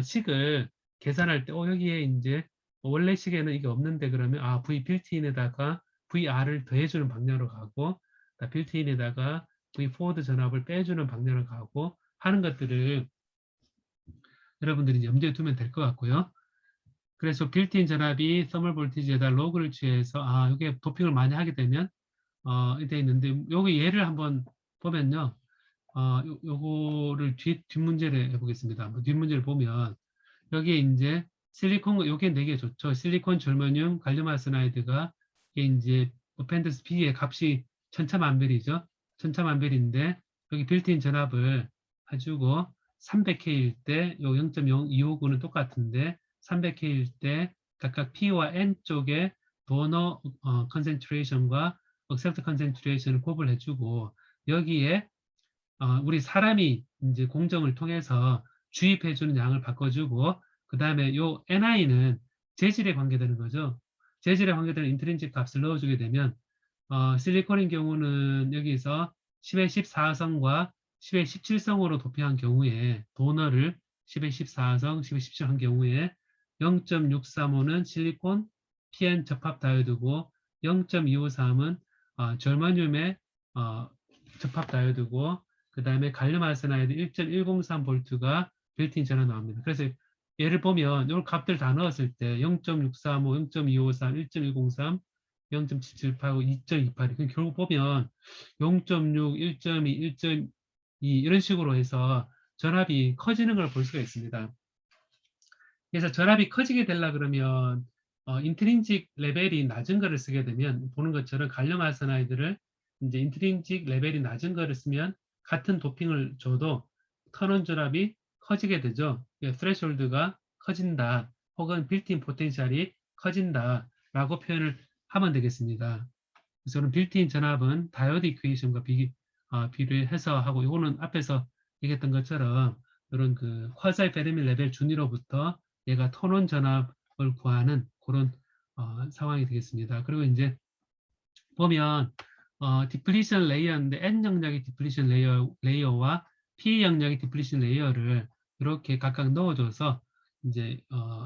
식을 계산할 때, 여기에 이제 원래 식에는 이게 없는데 그러면 V 빌트인에다가 VR을 더해주는 방향으로 가고, 빌트인에다가 V 포워드 전압을 빼주는 방향으로 가고 하는 것들을 여러분들이 염두에 두면 될 것 같고요. 그래서 빌트인 전압이 서멀 볼티지에다 로그를 취해서 이게 도핑을 많이 하게 되면 이렇게 있는데 여기 예를 한번 보면요. 요거를 뒷문제를 해보겠습니다. 뒷문제를 보면 여기에 이제 실리콘 요게 되게 좋죠. 실리콘 절마늄 갈륨 아르세나이드가 이게 이제 오펜더스 B의 값이 천차만별이죠. 천차만별인데 여기 빌트인 전압을 해주고 300K일 때 요 0.0259는 똑같은데 300K일 때 각각 P와 N 쪽에 도너 컨센트레이션과 억셉트 컨센트레이션을 곱을 해주고 여기에 우리 사람이 이제 공정을 통해서 주입해주는 양을 바꿔주고 그 다음에 요 NI는 재질에 관계되는 거죠. 재질에 관계되는 인트린식 값을 넣어주게 되면 실리콘인 경우는 여기서 10의 14성과 10의 17성으로 도핑한 경우에 도너를 10의 14성, 10의 17한 경우에 0.635는 실리콘 PN 접합 다이오드고 0.253은 절마늄의 접합 다이오드고 그 다음에 갈륨 아르세나이드 1.103V가 빌트인 전압 나옵니다. 그래서 예를 보면 이 값들 다 넣었을 때 0.635, 0.253, 1.103, 0.778, 2.28. 그럼 결국 보면 0.6, 1.2, 1.2 이런 식으로 해서 전압이 커지는 걸 볼 수가 있습니다. 그래서 전압이 커지게 되려 그러면 인트린직 레벨이 낮은 거를 쓰게 되면 보는 것처럼 갈륨 아르세나이드를 이제 인트린직 레벨이 낮은 거를 쓰면 같은 도핑을 줘도 턴온 전압이 커지게 되죠. 스레시홀드가 커진다. 혹은 빌트인 포텐셜이 커진다라고 표현을 하면 되겠습니다. 그래서 저는 빌트인 전압은 다이오드 이퀘이션과 비례해서 하고 이거는 앞에서 얘기했던 것처럼 이런 그 쿼사이 페르미 레벨 준위로부터 얘가 턴온 전압을 구하는 그런 상황이 되겠습니다. 그리고 이제 보면 디플리션 레이어인데 N 영역의 디플리션 레이어와 P 영역의 디플리션 레이어를 이렇게 각각 넣어줘서 이제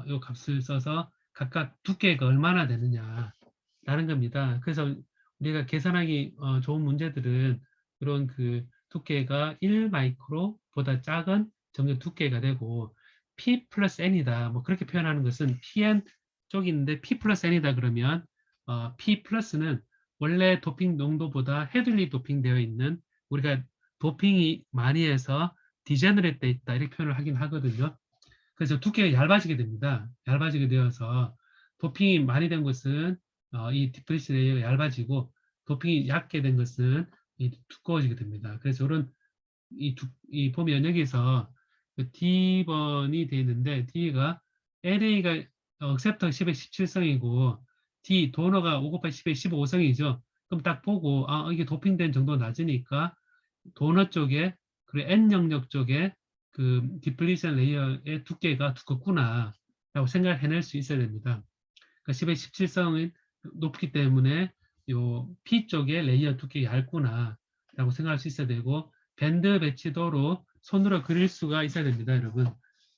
이 값을 써서 각각 두께가 얼마나 되느냐라는 겁니다. 그래서 우리가 계산하기 좋은 문제들은 이런 그 두께가 1 마이크로보다 작은 정도 두께가 되고 P 플러스 N이다. 뭐 그렇게 표현하는 것은 PN 쪽인데 P 플러스 N이다 그러면 P 플러스는 원래 도핑 농도보다 헤들리 도핑되어 있는 우리가 도핑이 많이 해서 디제너레트 돼 있다 이렇게 표현을 하긴 하거든요. 그래서 두께가 얇아지게 됩니다. 얇아지게 되어서 도핑이 많이 된 것은 이 디플리션 레이어가 얇아지고 도핑이 얇게 된 것은 두꺼워지게 됩니다. 그래서 이런 이 보면 여기서 그 D번이 되어 있는데 D가 LA가 억셉터 10의 17성이고 D 도너가 5 곱하기 10의 15성이죠. 그럼 딱 보고 이게 도핑된 정도가 낮으니까 도너 쪽에 그리고 N 영역 쪽에 그 디플리션 레이어의 두께가 두껍구나 라고 생각을 해낼 수 있어야 됩니다. 그러니까 10의 17성이 높기 때문에 요 P 쪽에 레이어 두께가 얇구나 라고 생각할 수 있어야 되고 밴드 배치도로 손으로 그릴 수가 있어야 됩니다, 여러분.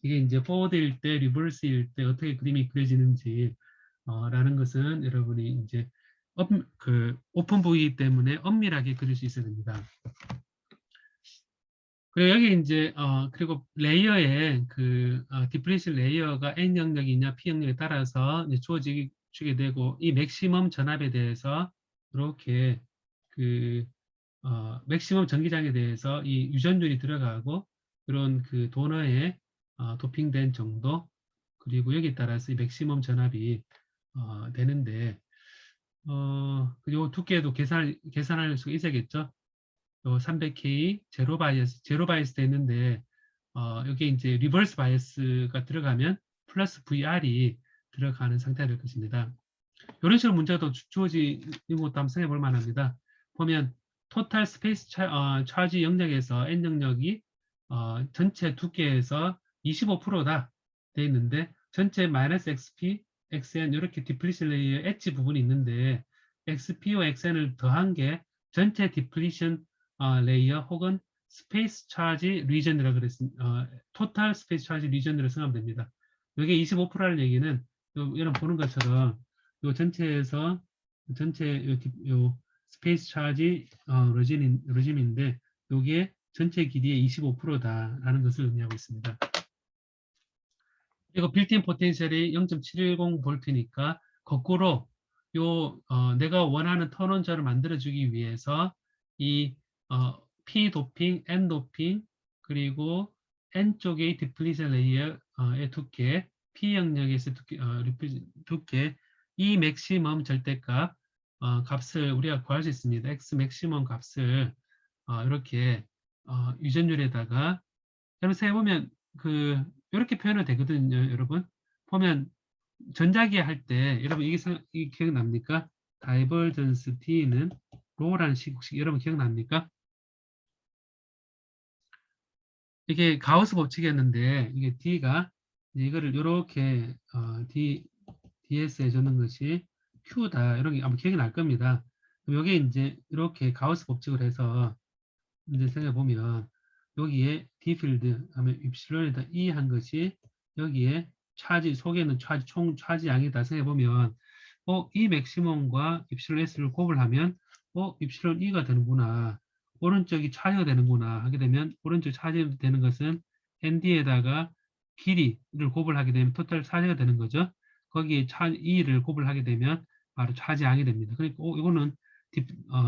이게 이제 포워드일 때, 리버스일 때 어떻게 그림이 그려지는지 라는 것은 여러분이 이제 오픈 보이기 때문에 엄밀하게 그릴 수 있어야 됩니다. 그리고 여기 이제 그리고 레이어에 그 디플레이션 레이어가 N 영역이냐 P 영역에 따라서 주게 되고 이 맥시멈 전압에 대해서 이렇게 그 맥시멈 전기장에 대해서 이 유전율이 들어가고 그런 그 도너의 도핑된 정도, 그리고 여기에 따라서 이 맥시멈 전압이 되는데, 요 두께도 계산할 수가 있어야겠죠. 요 300K 제로 바이어스 되는데, 여기 이제 리버스 바이어스가 들어가면 플러스 VR이 들어가는 상태가 될 것입니다. 이런 식으로 문제가 주어지는 것도 한번 생각해 볼 만합니다. 보면 토탈 스페이스 차지 영역에서 N 영역이 전체 두께에서 25%다 되어 있는데, 전체 마이너스 XP, XN 이렇게 디플리션 레이어 엣지 부분이 있는데, XP와 XN을 더한 게 전체 디플리션 레이어 혹은 스페이스 차지 리전이라고 그랬습니다. 토탈 스페이스 차지 리전으로 생각하면 됩니다. 이게 25%라는 얘기는 여러분 보는 것처럼 요 전체에서 전체 요 스페이스 차지 레짐인데, 요게 전체 길이의 25%다라는 것을 의미하고 있습니다. 그리고 빌트인 포텐셜이 0.710V니까 거꾸로 내가 원하는 턴온저를 만들어주기 위해서 이 P 도핑, N 도핑, 그리고 N 쪽의 디플리션 레이어의 두께, P 영역에서 두께, 이 맥시멈 절대값 값을 우리가 구할 수 있습니다. X 맥시멈 값을 이렇게 유전율에다가, 여러분 생각해보면 이렇게 표현을 되거든요. 여러분 보면 전자기 할 때 여러분 이게 기억납니까? 다이버전스 D는 로라는 식식 여러분 기억납니까? 이게 가우스 법칙이었는데, 이게 D가 이거를 이렇게 DS 해주는 것이 Q다, 이런 게 아마 기억이 날 겁니다. 여기 이제 이렇게 가우스 법칙을 해서 이제 생각해 보면, 여기에 D 필드 하면 입실론에다 E 한 것이 여기에 차지 속에는 총 차지 양이다 생각해 보면, 이 맥시멈과 입실론 S를 곱을 하면 입실론 E가 되는구나, 오른쪽이 차지가 되는구나 하게 되면, 오른쪽 차지가 되는 것은 ND에다가 길이를 곱을 하게 되면 토탈 차지가 되는 거죠. 거기에 E를 곱을 하게 되면 바로 차지양이 됩니다. 그러니까 이거는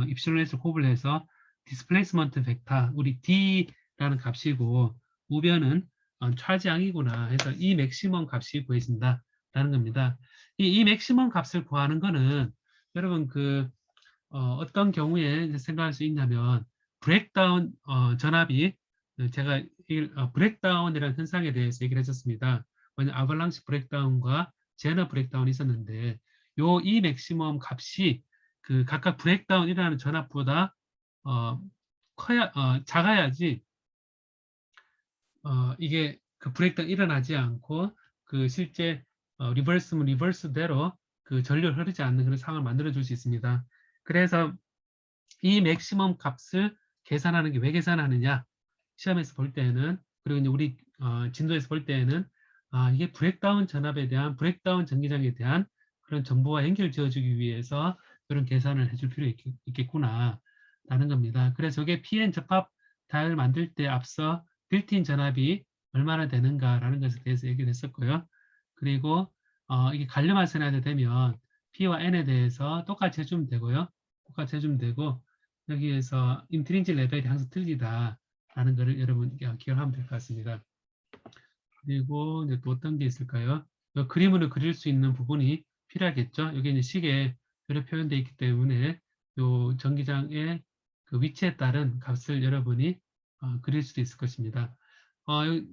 입실론 S를 곱을 해서 디스플레이스먼트 벡터, 우리 D라는 값이고 우변은 차지양이구나 해서 이 맥시멈 값이 구해진다라는 겁니다. 이 맥시멈 값을 구하는 거는 여러분 어떤 경우에 생각할 수 있냐면, 브레이크다운 전압이, 제가 브레이크다운이라는 현상에 대해서 얘기를 했었습니다. 먼저 아발랑시 브레이크다운과 제너 브레이크다운이 있었는데, 이 맥시멈 값이 각각 브레이크다운 일어나는 전압보다 작아야지 이게 브레이크다운 일어나지 않고 실제 리버스면 리버스대로 전류를 흐르지 않는 그런 상황을 만들어 줄 수 있습니다. 그래서 이 맥시멈 값을 계산하는 게 왜 계산하느냐, 시험에서 볼 때는, 그리고 이제 우리 진도에서 볼 때는 이게 브레이크다운 전압에 대한, 브레이크다운 전기장에 대한 그런 정보와 연결 지어주기 위해서 그런 계산을 해줄 필요 있겠구나 라는 겁니다. 그래서 이게 PN 접합 다이얼 만들 때 앞서 빌트인 전압이 얼마나 되는가라는 것에 대해서 얘기를 했었고요. 그리고 이게 관련 활성화가 되면 P와 N에 대해서 똑같이 해주면 되고요. 똑같이 해주면 되고, 여기에서 인트린직 레벨이 항상 틀리다라는 것을 여러분 기억하면 될 것 같습니다. 그리고 이제 또 어떤 게 있을까요? 그림으로 그릴 수 있는 부분이 필요하겠죠. 여기 이제 식에 이렇게 표현되어 있기 때문에 요 전기장의 위치에 따른 값을 여러분이 그릴 수도 있을 것입니다.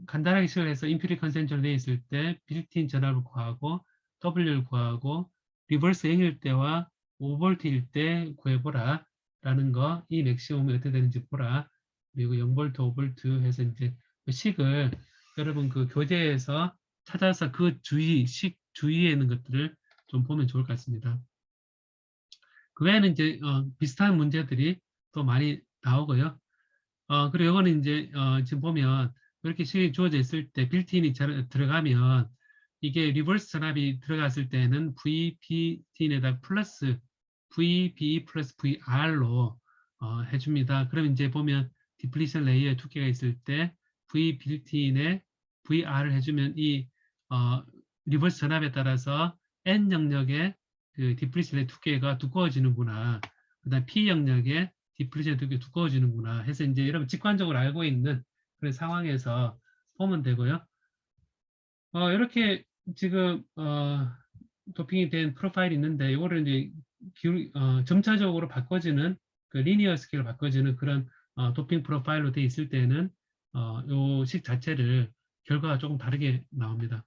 간단하게 식을 해서 인피리 컨센트로 되어 있을 때 빌트인 전압을 구하고 W를 구하고 리버스 N일 때와 5V일 때 구해보라 라는 거, 이 맥시멈이 어떻게 되는지 보라. 그리고 0V, 5V 해서 이제 식을 여러분 교재에서 찾아서 식 주위에 있는 것들을 좀 보면 좋을 것 같습니다. 그 외에는 이제 비슷한 문제들이 또 많이 나오고요. 그리고 이거는 이제 지금 보면 이렇게 식이 주어져 있을 때 빌트인이 들어가면, 이게 리버스 전압이 들어갔을 때는 VBT에다 플러스 VB 플러스 VR로 해줍니다. 그럼 이제 보면 디플리션 레이어에 두께가 있을 때 V 빌트인에 VR을 해주면 이 리버스 전압에 따라서 N 영역의 디플리션의 두께가 두꺼워지는구나. 그다음 P 영역의 디플리션 두께 두꺼워지는구나 해서 이제 여러분 직관적으로 알고 있는 그런 상황에서 보면 되고요. 이렇게 지금 도핑이 된 프로파일이 있는데 이거를 이제 점차적으로 바꿔지는 그 리니어 스케일로 바꿔지는 그런 도핑 프로파일로 돼 있을 때는 요 식 자체를 결과가 조금 다르게 나옵니다.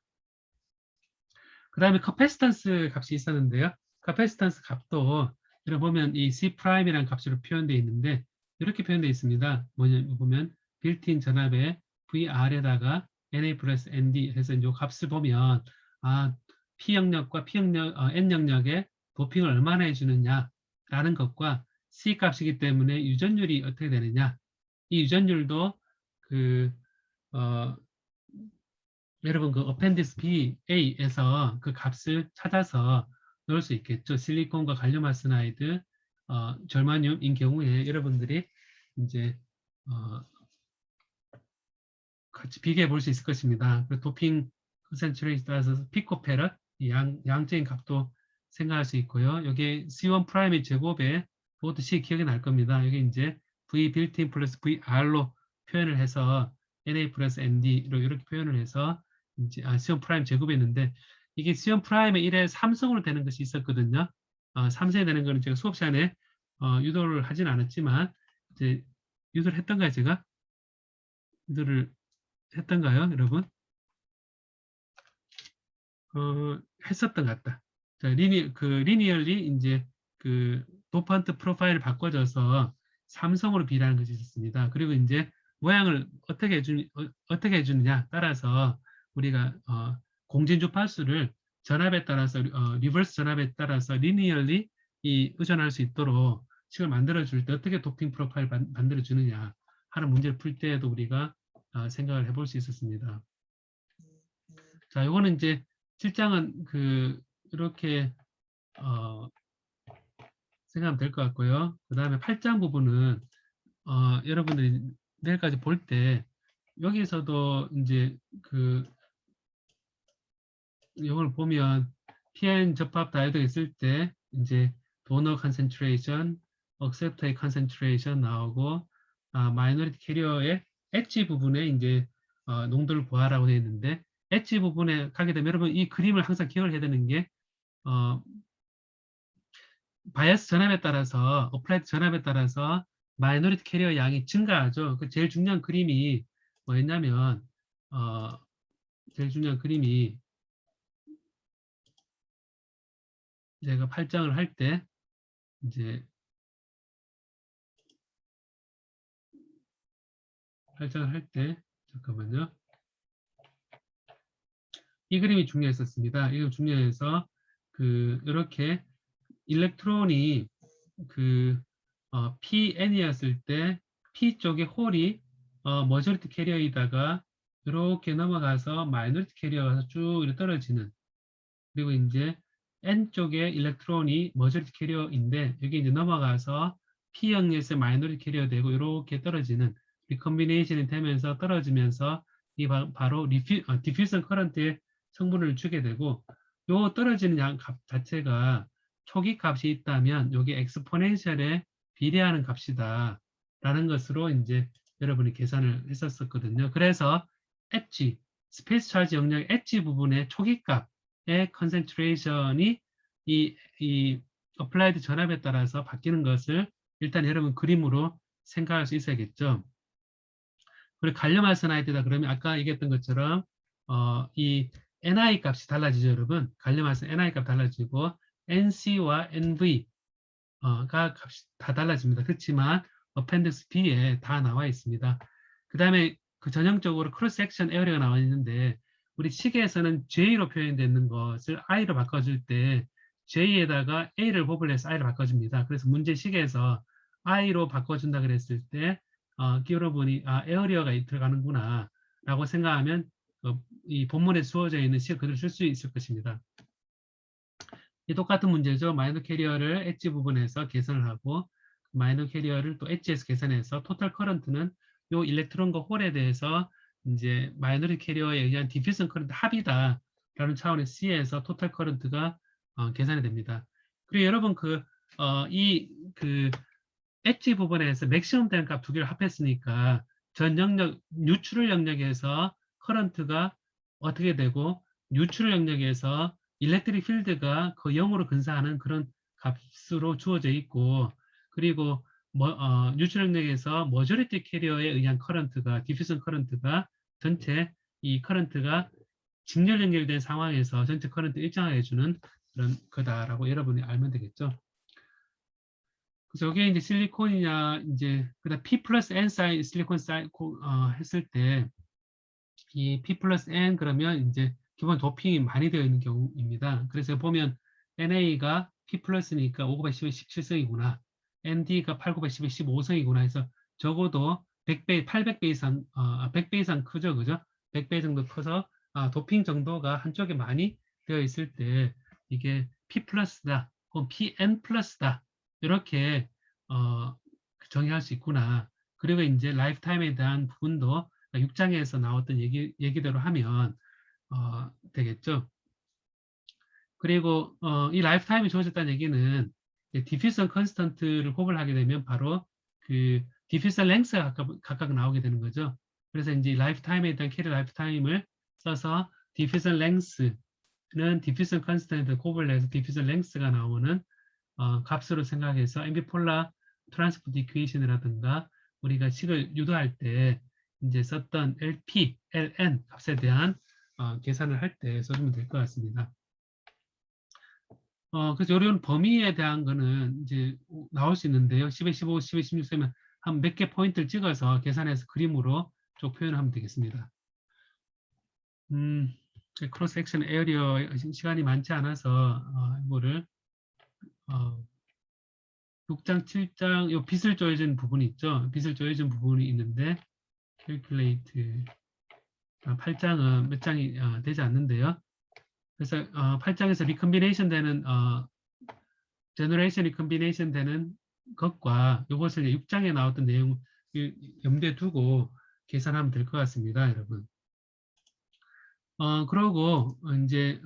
그 다음에 커패시턴스 값이 있었는데요. 커패시턴스 값도 여기 보면 이 C'이라는 값으로 표현되어 있는데 이렇게 표현되어 있습니다. 뭐냐면 보면 빌트인 전압의 VR에다가 NA 플러스 ND 해서 이 값을 보면 P 영역과 N 영역의 도핑을 얼마나 해주느냐라는 것과 C 값이기 때문에 유전율이 어떻게 되느냐. 이 유전율도 그 여러분 그 어펜디스 B에서 그 값을 찾아서 넣을 수 있겠죠. 실리콘과 갈륨 아스나이드, 절마늄인 경우에 여러분들이 이제 같이 비교해 볼 수 있을 것입니다. 그 도핑 컨센트레이션에 따라서 피코페럿 양적인 값도 생각할 수 있고요. 여기 C1 프라임의 제곱에 그것도 C 기억이 날 겁니다. 여기 이제 V 빌트인 플러스 VR로 표현을 해서 NA 플러스 ND로 이렇게 표현을 해서 이제 C1 프라임 제곱했는데 이게 C1 프라임의 1에 3성으로 되는 것이 있었거든요. 3성이 되는 거는 제가 수업 시간에 유도를 하진 않았지만 이제 유도를 했던가요, 제가? 유도를 했던가요, 여러분? 했었던 것 같다. 자, 리니얼리 이제 그 도판트 프로파일을 바꿔줘서 삼성으로 비례하는 것이 있었습니다. 그리고 이제 모양을 어떻게 해주느냐 따라서 우리가 공진 주파수를 전압에 따라서 리버스 전압에 따라서 리니얼리 의존할 수 있도록 식을 만들어줄 때 어떻게 도핑 프로파일 만들어주느냐 하는 문제를 풀 때에도 우리가 생각을 해볼 수 있었습니다. 자, 이거는 이제 7장은 이렇게 생각하면 될 것 같고요. 그 다음에 8장 부분은 여러분들이 내일까지 볼 때 여기서도 이제 이걸 보면 PN 접합 다이어드가 있을 때 이제 도너 컨센트레이션, 억셉터의 컨센트레이션 나오고 마이너리티 캐리어의 엣지 부분에 이제 농도를 구하라고 되어 있는데 엣지 부분에 가게 되면 여러분 이 그림을 항상 기억을 해야 되는 게 바이어스 전압에 따라서 어플라이드 전압에 따라서 마이너리티 캐리어 양이 증가하죠. 그 제일 중요한 그림이 뭐였냐면 제일 중요한 그림이 제가 8장을 할 때 이제 8장을 할 때 잠깐만요. 이 그림이 중요했었습니다. 이거 중요해서 이렇게 일렉트론이 PN이었을 때 P 쪽의 홀이 머저리티 캐리어이다가 이렇게 넘어가서 마이너리티 캐리어가 가서 쭉 이렇게 떨어지는 그리고 이제 N 쪽의 일렉트론이 머저리티 캐리어인데 여기 이제 넘어가서 P형에서 마이너리티 캐리어 되고 이렇게 떨어지는 리컨비네이션이 되면서 떨어지면서 이 바로 디퓨전 커런트의 성분을 주게 되고 요 떨어지는 양 값 자체가 초기 값이 있다면 이게 엑스포넨셜에 비례하는 값이다 라는 것으로 이제 여러분이 계산을 했었거든요. 그래서 엣지, 스페이스 차지 영역 엣지 부분의 초기 값의 컨센트레이션이 이 어플라이드 전압에 따라서 바뀌는 것을 일단 여러분 그림으로 생각할 수 있어야겠죠. 그리고 갈륨 아르세나이드다 그러면 아까 얘기했던 것처럼 이 NI 값이 달라지죠, 여러분. 갈륨 아르세나이드 NI 값 달라지고 NC와 NV가 값이 다 달라집니다. 그렇지만 어펜디스 B에 다 나와 있습니다. 그 다음에 전형적으로 크로스 섹션 에어리가 나와 있는데 우리 시계에서는 J로 표현되는 것을 I로 바꿔줄 때 J에다가 A를 호불 해서 I로 바꿔줍니다. 그래서 문제 시계에서 I로 바꿔준다 그랬을 때 여러분이 에어리어가 들어가는구나 라고 생각하면 이 본문에 주어져 있는 시를 그대로 쓸 수 있을 것입니다. 이 똑같은 문제죠. 마이너 캐리어를 엣지 부분에서 계산을 하고 마이너 캐리어를 또 엣지에서 계산해서 토탈 커런트는 요 일렉트론과 홀에 대해서 이제 마이너리 캐리어에 의한 디퓨전 커런트 합이다 라는 차원의 C에서 토탈 커런트가 계산이 됩니다. 그리고 여러분 엣지 부분에서 맥시멈 되는 값 두 개를 합했으니까 전 영역 뉴트럴 영역에서 커런트가 어떻게 되고 뉴트럴 영역에서 일렉트릭 필드가 그 0으로 근사하는 그런 값으로 주어져 있고 그리고 뉴트럴 영역에서 머저리티 캐리어에 의한 커런트가 디퓨전 커런트가 전체 이 커런트가 직렬 연결된 상황에서 전체 커런트 일정하게 해주는 그런 거다라고 여러분이 알면 되겠죠. 그래서 이게 이제 실리콘이냐 이제 그다음 P 플러스 N 사이 실리콘 사이 했을 때 이 P 플러스 N 그러면 이제 기본 도핑이 많이 되어 있는 경우입니다. 그래서 보면 NA가 P 플러스니까 5 곱하기 10의 17성이구나. ND가 8 곱하기 10의 15성이구나 해서 적어도 100배, 800배 이상, 100배 이상 크죠. 그죠? 100배 정도 커서 도핑 정도가 한쪽에 많이 되어 있을 때 이게 P 플러스다, 혹은 PN 플러스다. 이렇게 정의할 수 있구나. 그리고 이제 라이프타임에 대한 부분도 6장에서 나왔던 얘기대로 하면 되겠죠. 그리고 이 라이프타임이 주어졌다는 얘기는 디퓨전 컨스턴트를 곱을 하게 되면 바로 그 디퓨전 랭스가 각각 나오게 되는 거죠. 그래서 이제 라이프타임에 대한 캐리 라이프타임을 써서 디퓨전 랭스는 디퓨전 컨스턴트 곱을 내서 디퓨전 랭스가 나오는 값으로 생각해서 앰비폴라 트랜스포트 이퀘이션이라든가 우리가 식을 유도할 때 이제 썼던 LP, LN 값에 대한 계산을 할 때 써주면 될 것 같습니다. 그래서 이런 범위에 대한 거는 이제 나올 수 있는데요. 10에 15, 10에 16 쓰면 한 몇 개 포인트를 찍어서 계산해서 그림으로 쭉 표현하면 되겠습니다. 크로스 섹션 에리어 시간이 많지 않아서 이거를 6장, 7장 요 빗을 쪼여진 부분이 있죠. 빗을 쪼여진 부분이 있는데 calculate 8장은 몇 장이 되지 않는데요. 그래서 8장에서 리컴비네이션 되는 제너레이션 리컴비네이션 되는 것과 이것을 6장에 나왔던 내용 염두에 두고 계산하면 될 것 같습니다, 여러분. 그러고 이제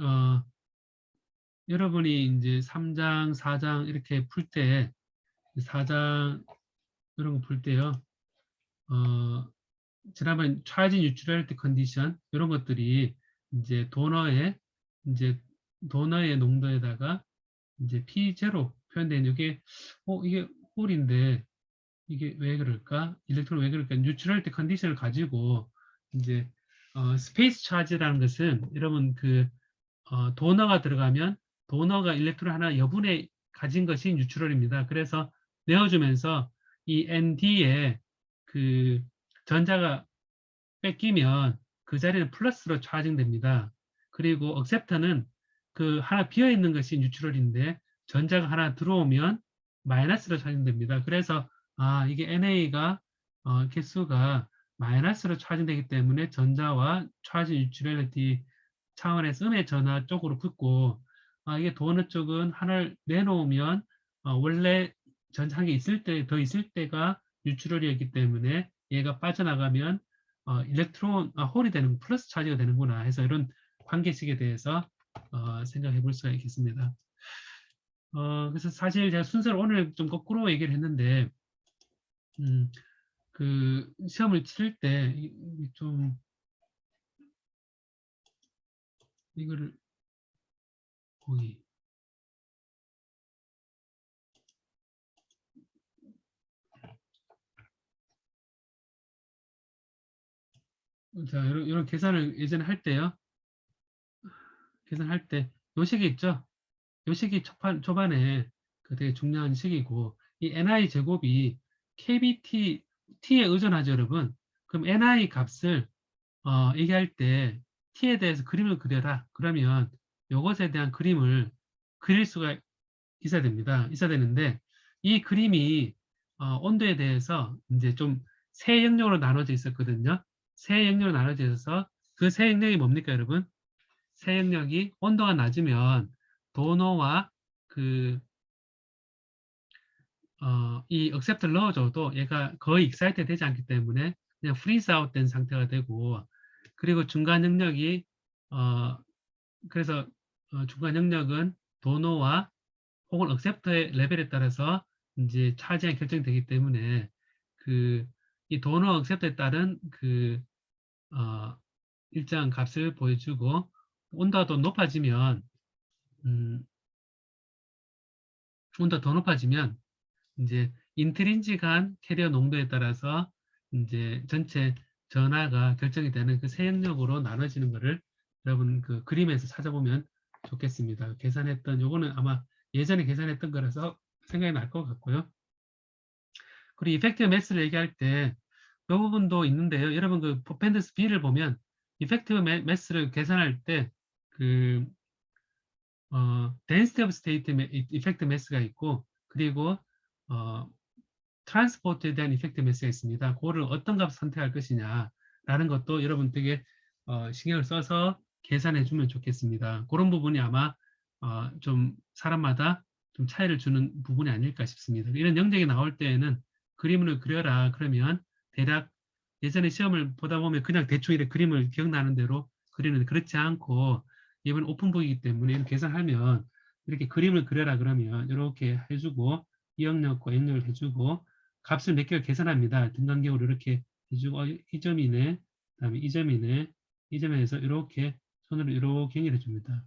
여러분이 이제 3장, 4장 이렇게 풀 때 4장 이런 거 풀 때요. 지난번 차진 유출할때 컨디션 이런 것들이 이제 도너의 농도에다가 이제 P0 표현된 이게 이게 홀인데 이게 왜 그럴까? 일렉트론 왜 그럴까? 뉴트럴티 컨디션을 가지고 이제 스페이스 차지라는 것은 여러분 그 도너가 들어가면 도너가 일렉트론 하나 여분의 가진 것이 뉴트럴입니다. 그래서 내어주면서 이 ND에 그 전자가 뺏기면 그 자리는 플러스로 차징됩니다. 그리고 억셉터는 그 하나 비어 있는 것이 뉴트럴인데 전자가 하나 들어오면 마이너스로 차징됩니다. 그래서 이게 NA가 개수가 마이너스로 차징되기 때문에 전자와 차징 뉴트럴리티 차원에서 음의 전화 쪽으로 붙고 이게 도너 쪽은 하나를 내놓으면 원래 전자 한 개 있을 때 더 있을 때가 뉴트럴이었기 때문에 얘가 빠져나가면 일렉트론 홀이 되는 플러스 차지가 되는구나 해서 이런 관계식에 대해서 생각해 볼 수가 있겠습니다. 그래서 사실 제가 순서를 오늘 좀 거꾸로 얘기를 했는데 그 시험을 치를 때 좀 이거를 거기 자 이런 계산을 예전에 할 때요. 계산할 때 요식이 있죠. 요식이 초반에 그 되게 중요한 식이고 이 ni 제곱이 kbt t에 의존하죠, 여러분. 그럼 ni 값을 얘기할 때 t에 대해서 그림을 그려라. 그러면 이것에 대한 그림을 그릴 수가 있어야 됩니다. 있어야 되는데 이 그림이 온도에 대해서 이제 좀 세 영역으로 나눠져 있었거든요. 세 영역으로 나눠져 있어서 그 세 영역이 뭡니까, 여러분? 세 영역이 온도가 낮으면 도너와 그 이 억셉트를 넣어줘도 얘가 거의 익사이트 되지 않기 때문에 그냥 프리즈 아웃 된 상태가 되고 그리고 중간 영역이 그래서 중간 영역은 도너와 혹은 억셉터의 레벨에 따라서 이제 차지가 결정되기 때문에 그 이 도너 억셉터에 따른 그 일정한 값을 보여주고 온도가 높아지면 온도가 더 높아지면 이제 인트린직한 캐리어 농도에 따라서 이제 전체 전하가 결정이 되는 그 세 영역으로 나눠지는 것을 여러분 그 그림에서 찾아보면 좋겠습니다. 계산했던 요거는 아마 예전에 계산했던 거라서 생각이 날 것 같고요. 그리고 이펙티브 매스를 얘기할 때 이 부분도 있는데요. 여러분 그 포펜더스 B를 보면 이펙티브 매스를 계산할 때그 density of state effect mass가 있고 그리고 트랜스포트에 대한 이펙트 매스가 있습니다. 그거를 어떤 값을 선택할 것이냐라는 것도 여러분 되게 신경을 써서 계산해 주면 좋겠습니다. 그런 부분이 아마 좀 사람마다 좀 차이를 주는 부분이 아닐까 싶습니다. 이런 영역이 나올 때에는 그림을 그려라 그러면 대략 예전에 시험을 보다 보면 그냥 대충 이렇게 그림을 기억나는 대로 그리는데 그렇지 않고 이번 오픈북이기 때문에 이렇게 계산하면 이렇게 그림을 그려라 그러면 이렇게 해주고 이 영역과 영역을 해주고 값을 몇 개를 계산합니다. 등간격으로 이렇게 해주고 이 점이네, 그다음에 이 점이네, 이 점에서 이렇게 손으로 이렇게 연결해 줍니다.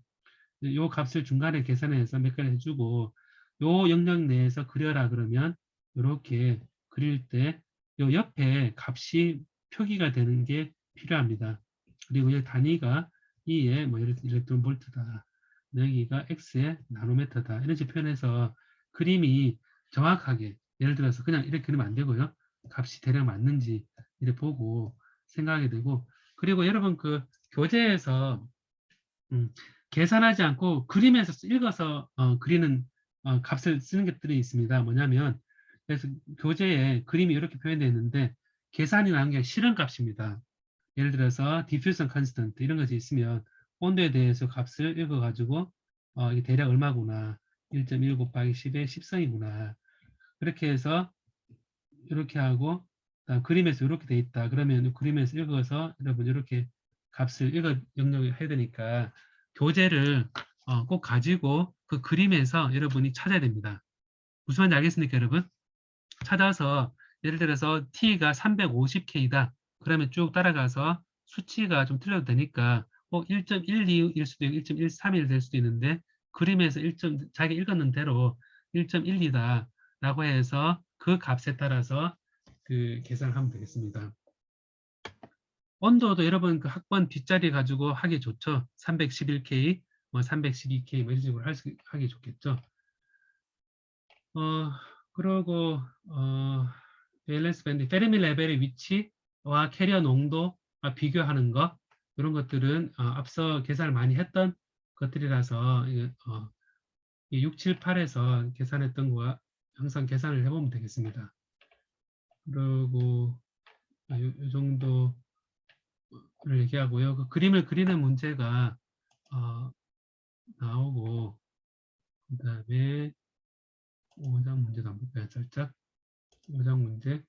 이 값을 중간에 계산해서 몇 개를 해주고 이 영역 내에서 그려라 그러면 이렇게 그릴 때 이 옆에 값이 표기가 되는 게 필요합니다. 그리고 이 단위가 2의 뭐 일렉트론 볼트다. 여기가 X의 나노미터다. 이런 식으로 표현해서 그림이 정확하게 예를 들어서 그냥 이렇게 그리면 안 되고요. 값이 대략 맞는지 이렇게 보고 생각하게 되고 그리고 여러분 그 교재에서 계산하지 않고 그림에서 읽어서 그리는 값을 쓰는 것들이 있습니다. 뭐냐면 그래서 교재에 그림이 이렇게 표현되어 있는데 계산이 나온 게 실현 값입니다. 예를 들어서 diffusion constant 이런 것이 있으면 온도에 대해서 값을 읽어가지고 이게 대략 얼마구나 1.1 곱하기 10의 10성이구나 그렇게 해서 이렇게 하고 그림에서 이렇게 돼 있다. 그러면 그림에서 읽어서 여러분 이렇게 값을 읽어 영역을 해야 되니까 교재를 꼭 가지고 그 그림에서 여러분이 찾아야 됩니다. 무슨 말인지 알겠습니까, 여러분? 찾아서 예를 들어서 t가 350k다. 그러면 쭉 따라가서 수치가 좀 틀려도 되니까 1.12일 수도 있고 1.13일 될 수도 있는데 그림에서 자기 읽었는 대로 1.12다 라고 해서 그 값에 따라서 그 계산을 하면 되겠습니다. 온도도 여러분 그 학번 뒷자리 가지고 하기 좋죠. 311K, 뭐 312K 뭐 이런 식으로 하기 좋겠죠. 그러고 밸런스 밴드, 페르미 레벨의 위치와 캐리어 농도와 비교하는 것 이런 것들은 앞서 계산을 많이 했던 것들이라서 6, 7, 8에서 계산했던 거와 항상 계산을 해보면 되겠습니다. 그리고 이 정도를 얘기하고요. 그 그림을 그리는 문제가 나오고 그 다음에 5장 문제도 한번 볼까요? 살짝 5장 문제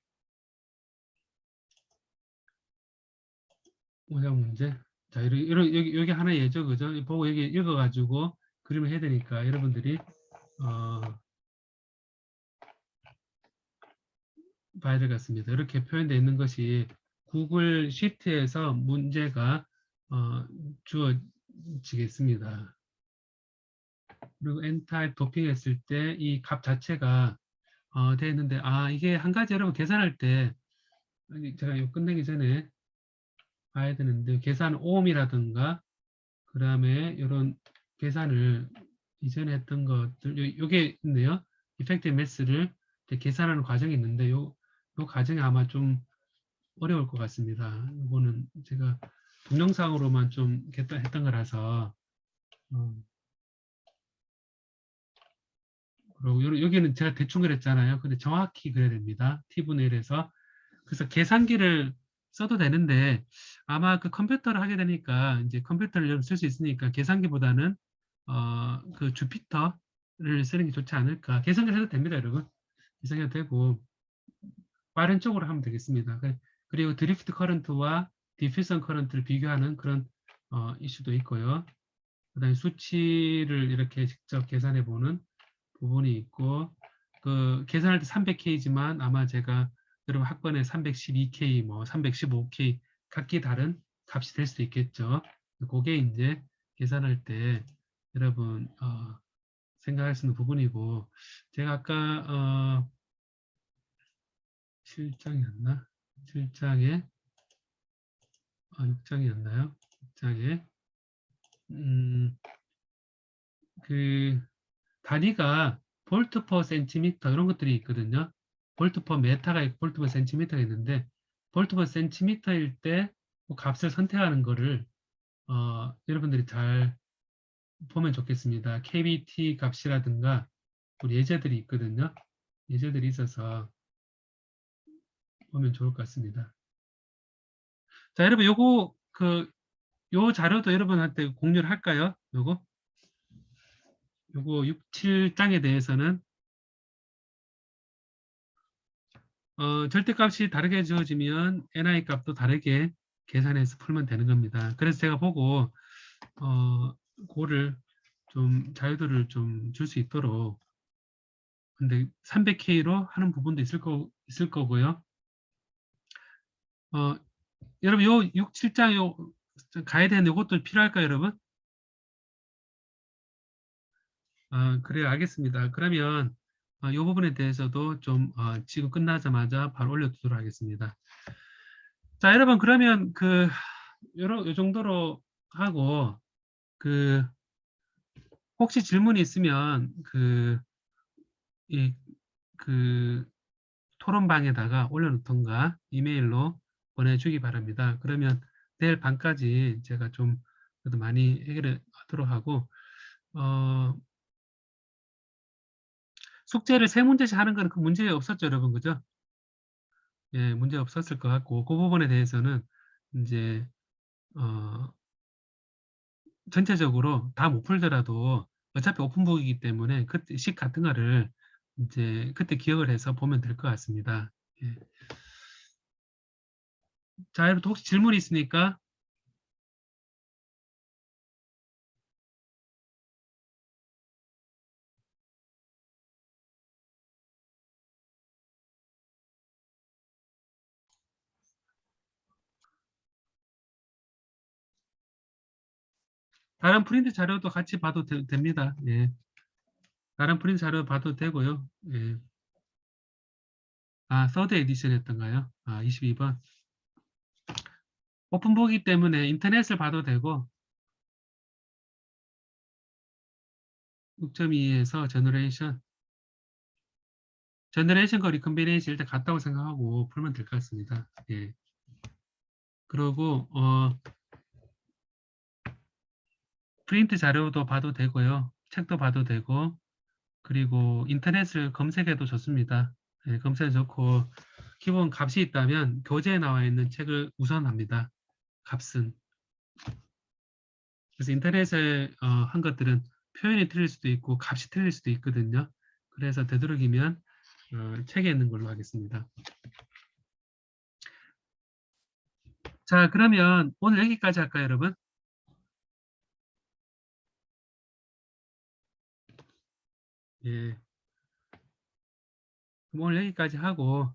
5장 문제 자 여기 하나 예죠 그죠? 보고 여기 읽어가지고 그림을 해야 되니까 여러분들이 봐야 될 것 같습니다. 이렇게 표현되어 있는 것이 구글 시트에서 문제가 주어지겠습니다. 그리고 n타입 도핑했을 때 이 값 자체가 되어 있는데 이게 한 가지 여러분 계산할 때 제가 이거 끝내기 전에 봐야 되는데 계산 오음이라든가 그 다음에 이런 계산을 이전에 했던 것들 요게 있네요. 이펙티브 매스를 계산하는 과정이 있는데 요 과정이 아마 좀 어려울 것 같습니다. 이거는 제가 동영상으로만 좀 했던 거라서 그리고 여기는 제가 대충 그랬잖아요. 근데 정확히 그려야 됩니다. t분의 1에서 그래서 계산기를 써도 되는데 아마 그 컴퓨터를 하게 되니까 이제 컴퓨터를 쓸 수 있으니까 계산기보다는 그 주피터를 쓰는 게 좋지 않을까. 계산기를 해도 됩니다, 여러분. 계산기도 되고 빠른 쪽으로 하면 되겠습니다. 그리고 드리프트 커런트와 디퓨전 커런트를 비교하는 그런 이슈도 있고요. 그다음에 수치를 이렇게 직접 계산해 보는 부분이 있고 그 계산할 때 300K지만 아마 제가 여러분 학번에 312K, 뭐 315K 각기 다른 값이 될 수 있겠죠. 그게 이제 계산할 때 여러분 생각할 수 있는 부분이고, 제가 아까 7장이었나? 7장에 6장이었나요? 6장에 그 단위가 볼트 퍼 센티미터 이런 것들이 있거든요. 볼트 퍼 메타가 있고 볼트 퍼 센티미터가 있는데, 볼트 퍼 센티미터일 때뭐 값을 선택하는 거를 여러분들이 잘 보면 좋겠습니다. KBT 값이라든가 우리 예제들이 있거든요. 예제들이 있어서 보면 좋을 것 같습니다. 자, 여러분 요 자료도 여러분한테 공유를 할까요? 요거 6, 7장에 대해서는 절대값이 다르게 주어지면 ni 값도 다르게 계산해서 풀면 되는 겁니다. 그래서 제가 보고 그거를 좀 자유도를 좀 줄 수 있도록, 근데 300K로 하는 부분도 있을 거고요. 여러분 요 6, 7장 요 가야 되는데 이것도 필요할까요, 여러분? 그래요. 알겠습니다. 그러면 이 부분에 대해서도 좀 지금 끝나자마자 바로 올려두도록 하겠습니다. 자, 여러분 그러면 요 정도로 하고 혹시 질문이 있으면 이, 그 토론방에다가 올려놓던가 이메일로 보내주기 바랍니다. 그러면 내일 밤까지 제가 좀 그래도 많이 해결을 하도록 하고 숙제를 세 문제씩 하는 거는 그 문제 없었죠, 여러분, 그죠? 예, 문제 없었을 것 같고 그 부분에 대해서는 이제 전체적으로 다 못 풀더라도 어차피 오픈북이기 때문에 그때 식 같은 거를 이제 그때 기억을 해서 보면 될 것 같습니다. 예. 자, 여러분 혹시 질문이 있으니까 다른 프린트 자료도 같이 봐도 됩니다. 예. 다른 프린트 자료 봐도 되고요. 예. 서드 에디션 했던가요? 22번. 오픈북이기 때문에 인터넷을 봐도 되고 6.2에서 제너레이션과 리컴비네이션 일단 같다고 생각하고 풀면 될 것 같습니다. 예. 그리고 프린트 자료도 봐도 되고요. 책도 봐도 되고, 그리고 인터넷을 검색해도 좋습니다. 예, 검색해 좋고 기본 값이 있다면 교재에 나와 있는 책을 우선합니다. 값은. 그래서 인터넷에 한 것들은 표현이 틀릴 수도 있고 값이 틀릴 수도 있거든요. 그래서 되도록이면 책에 있는 걸로 하겠습니다. 자, 그러면 오늘 여기까지 할까요, 여러분? 예. 그럼 오늘 여기까지 하고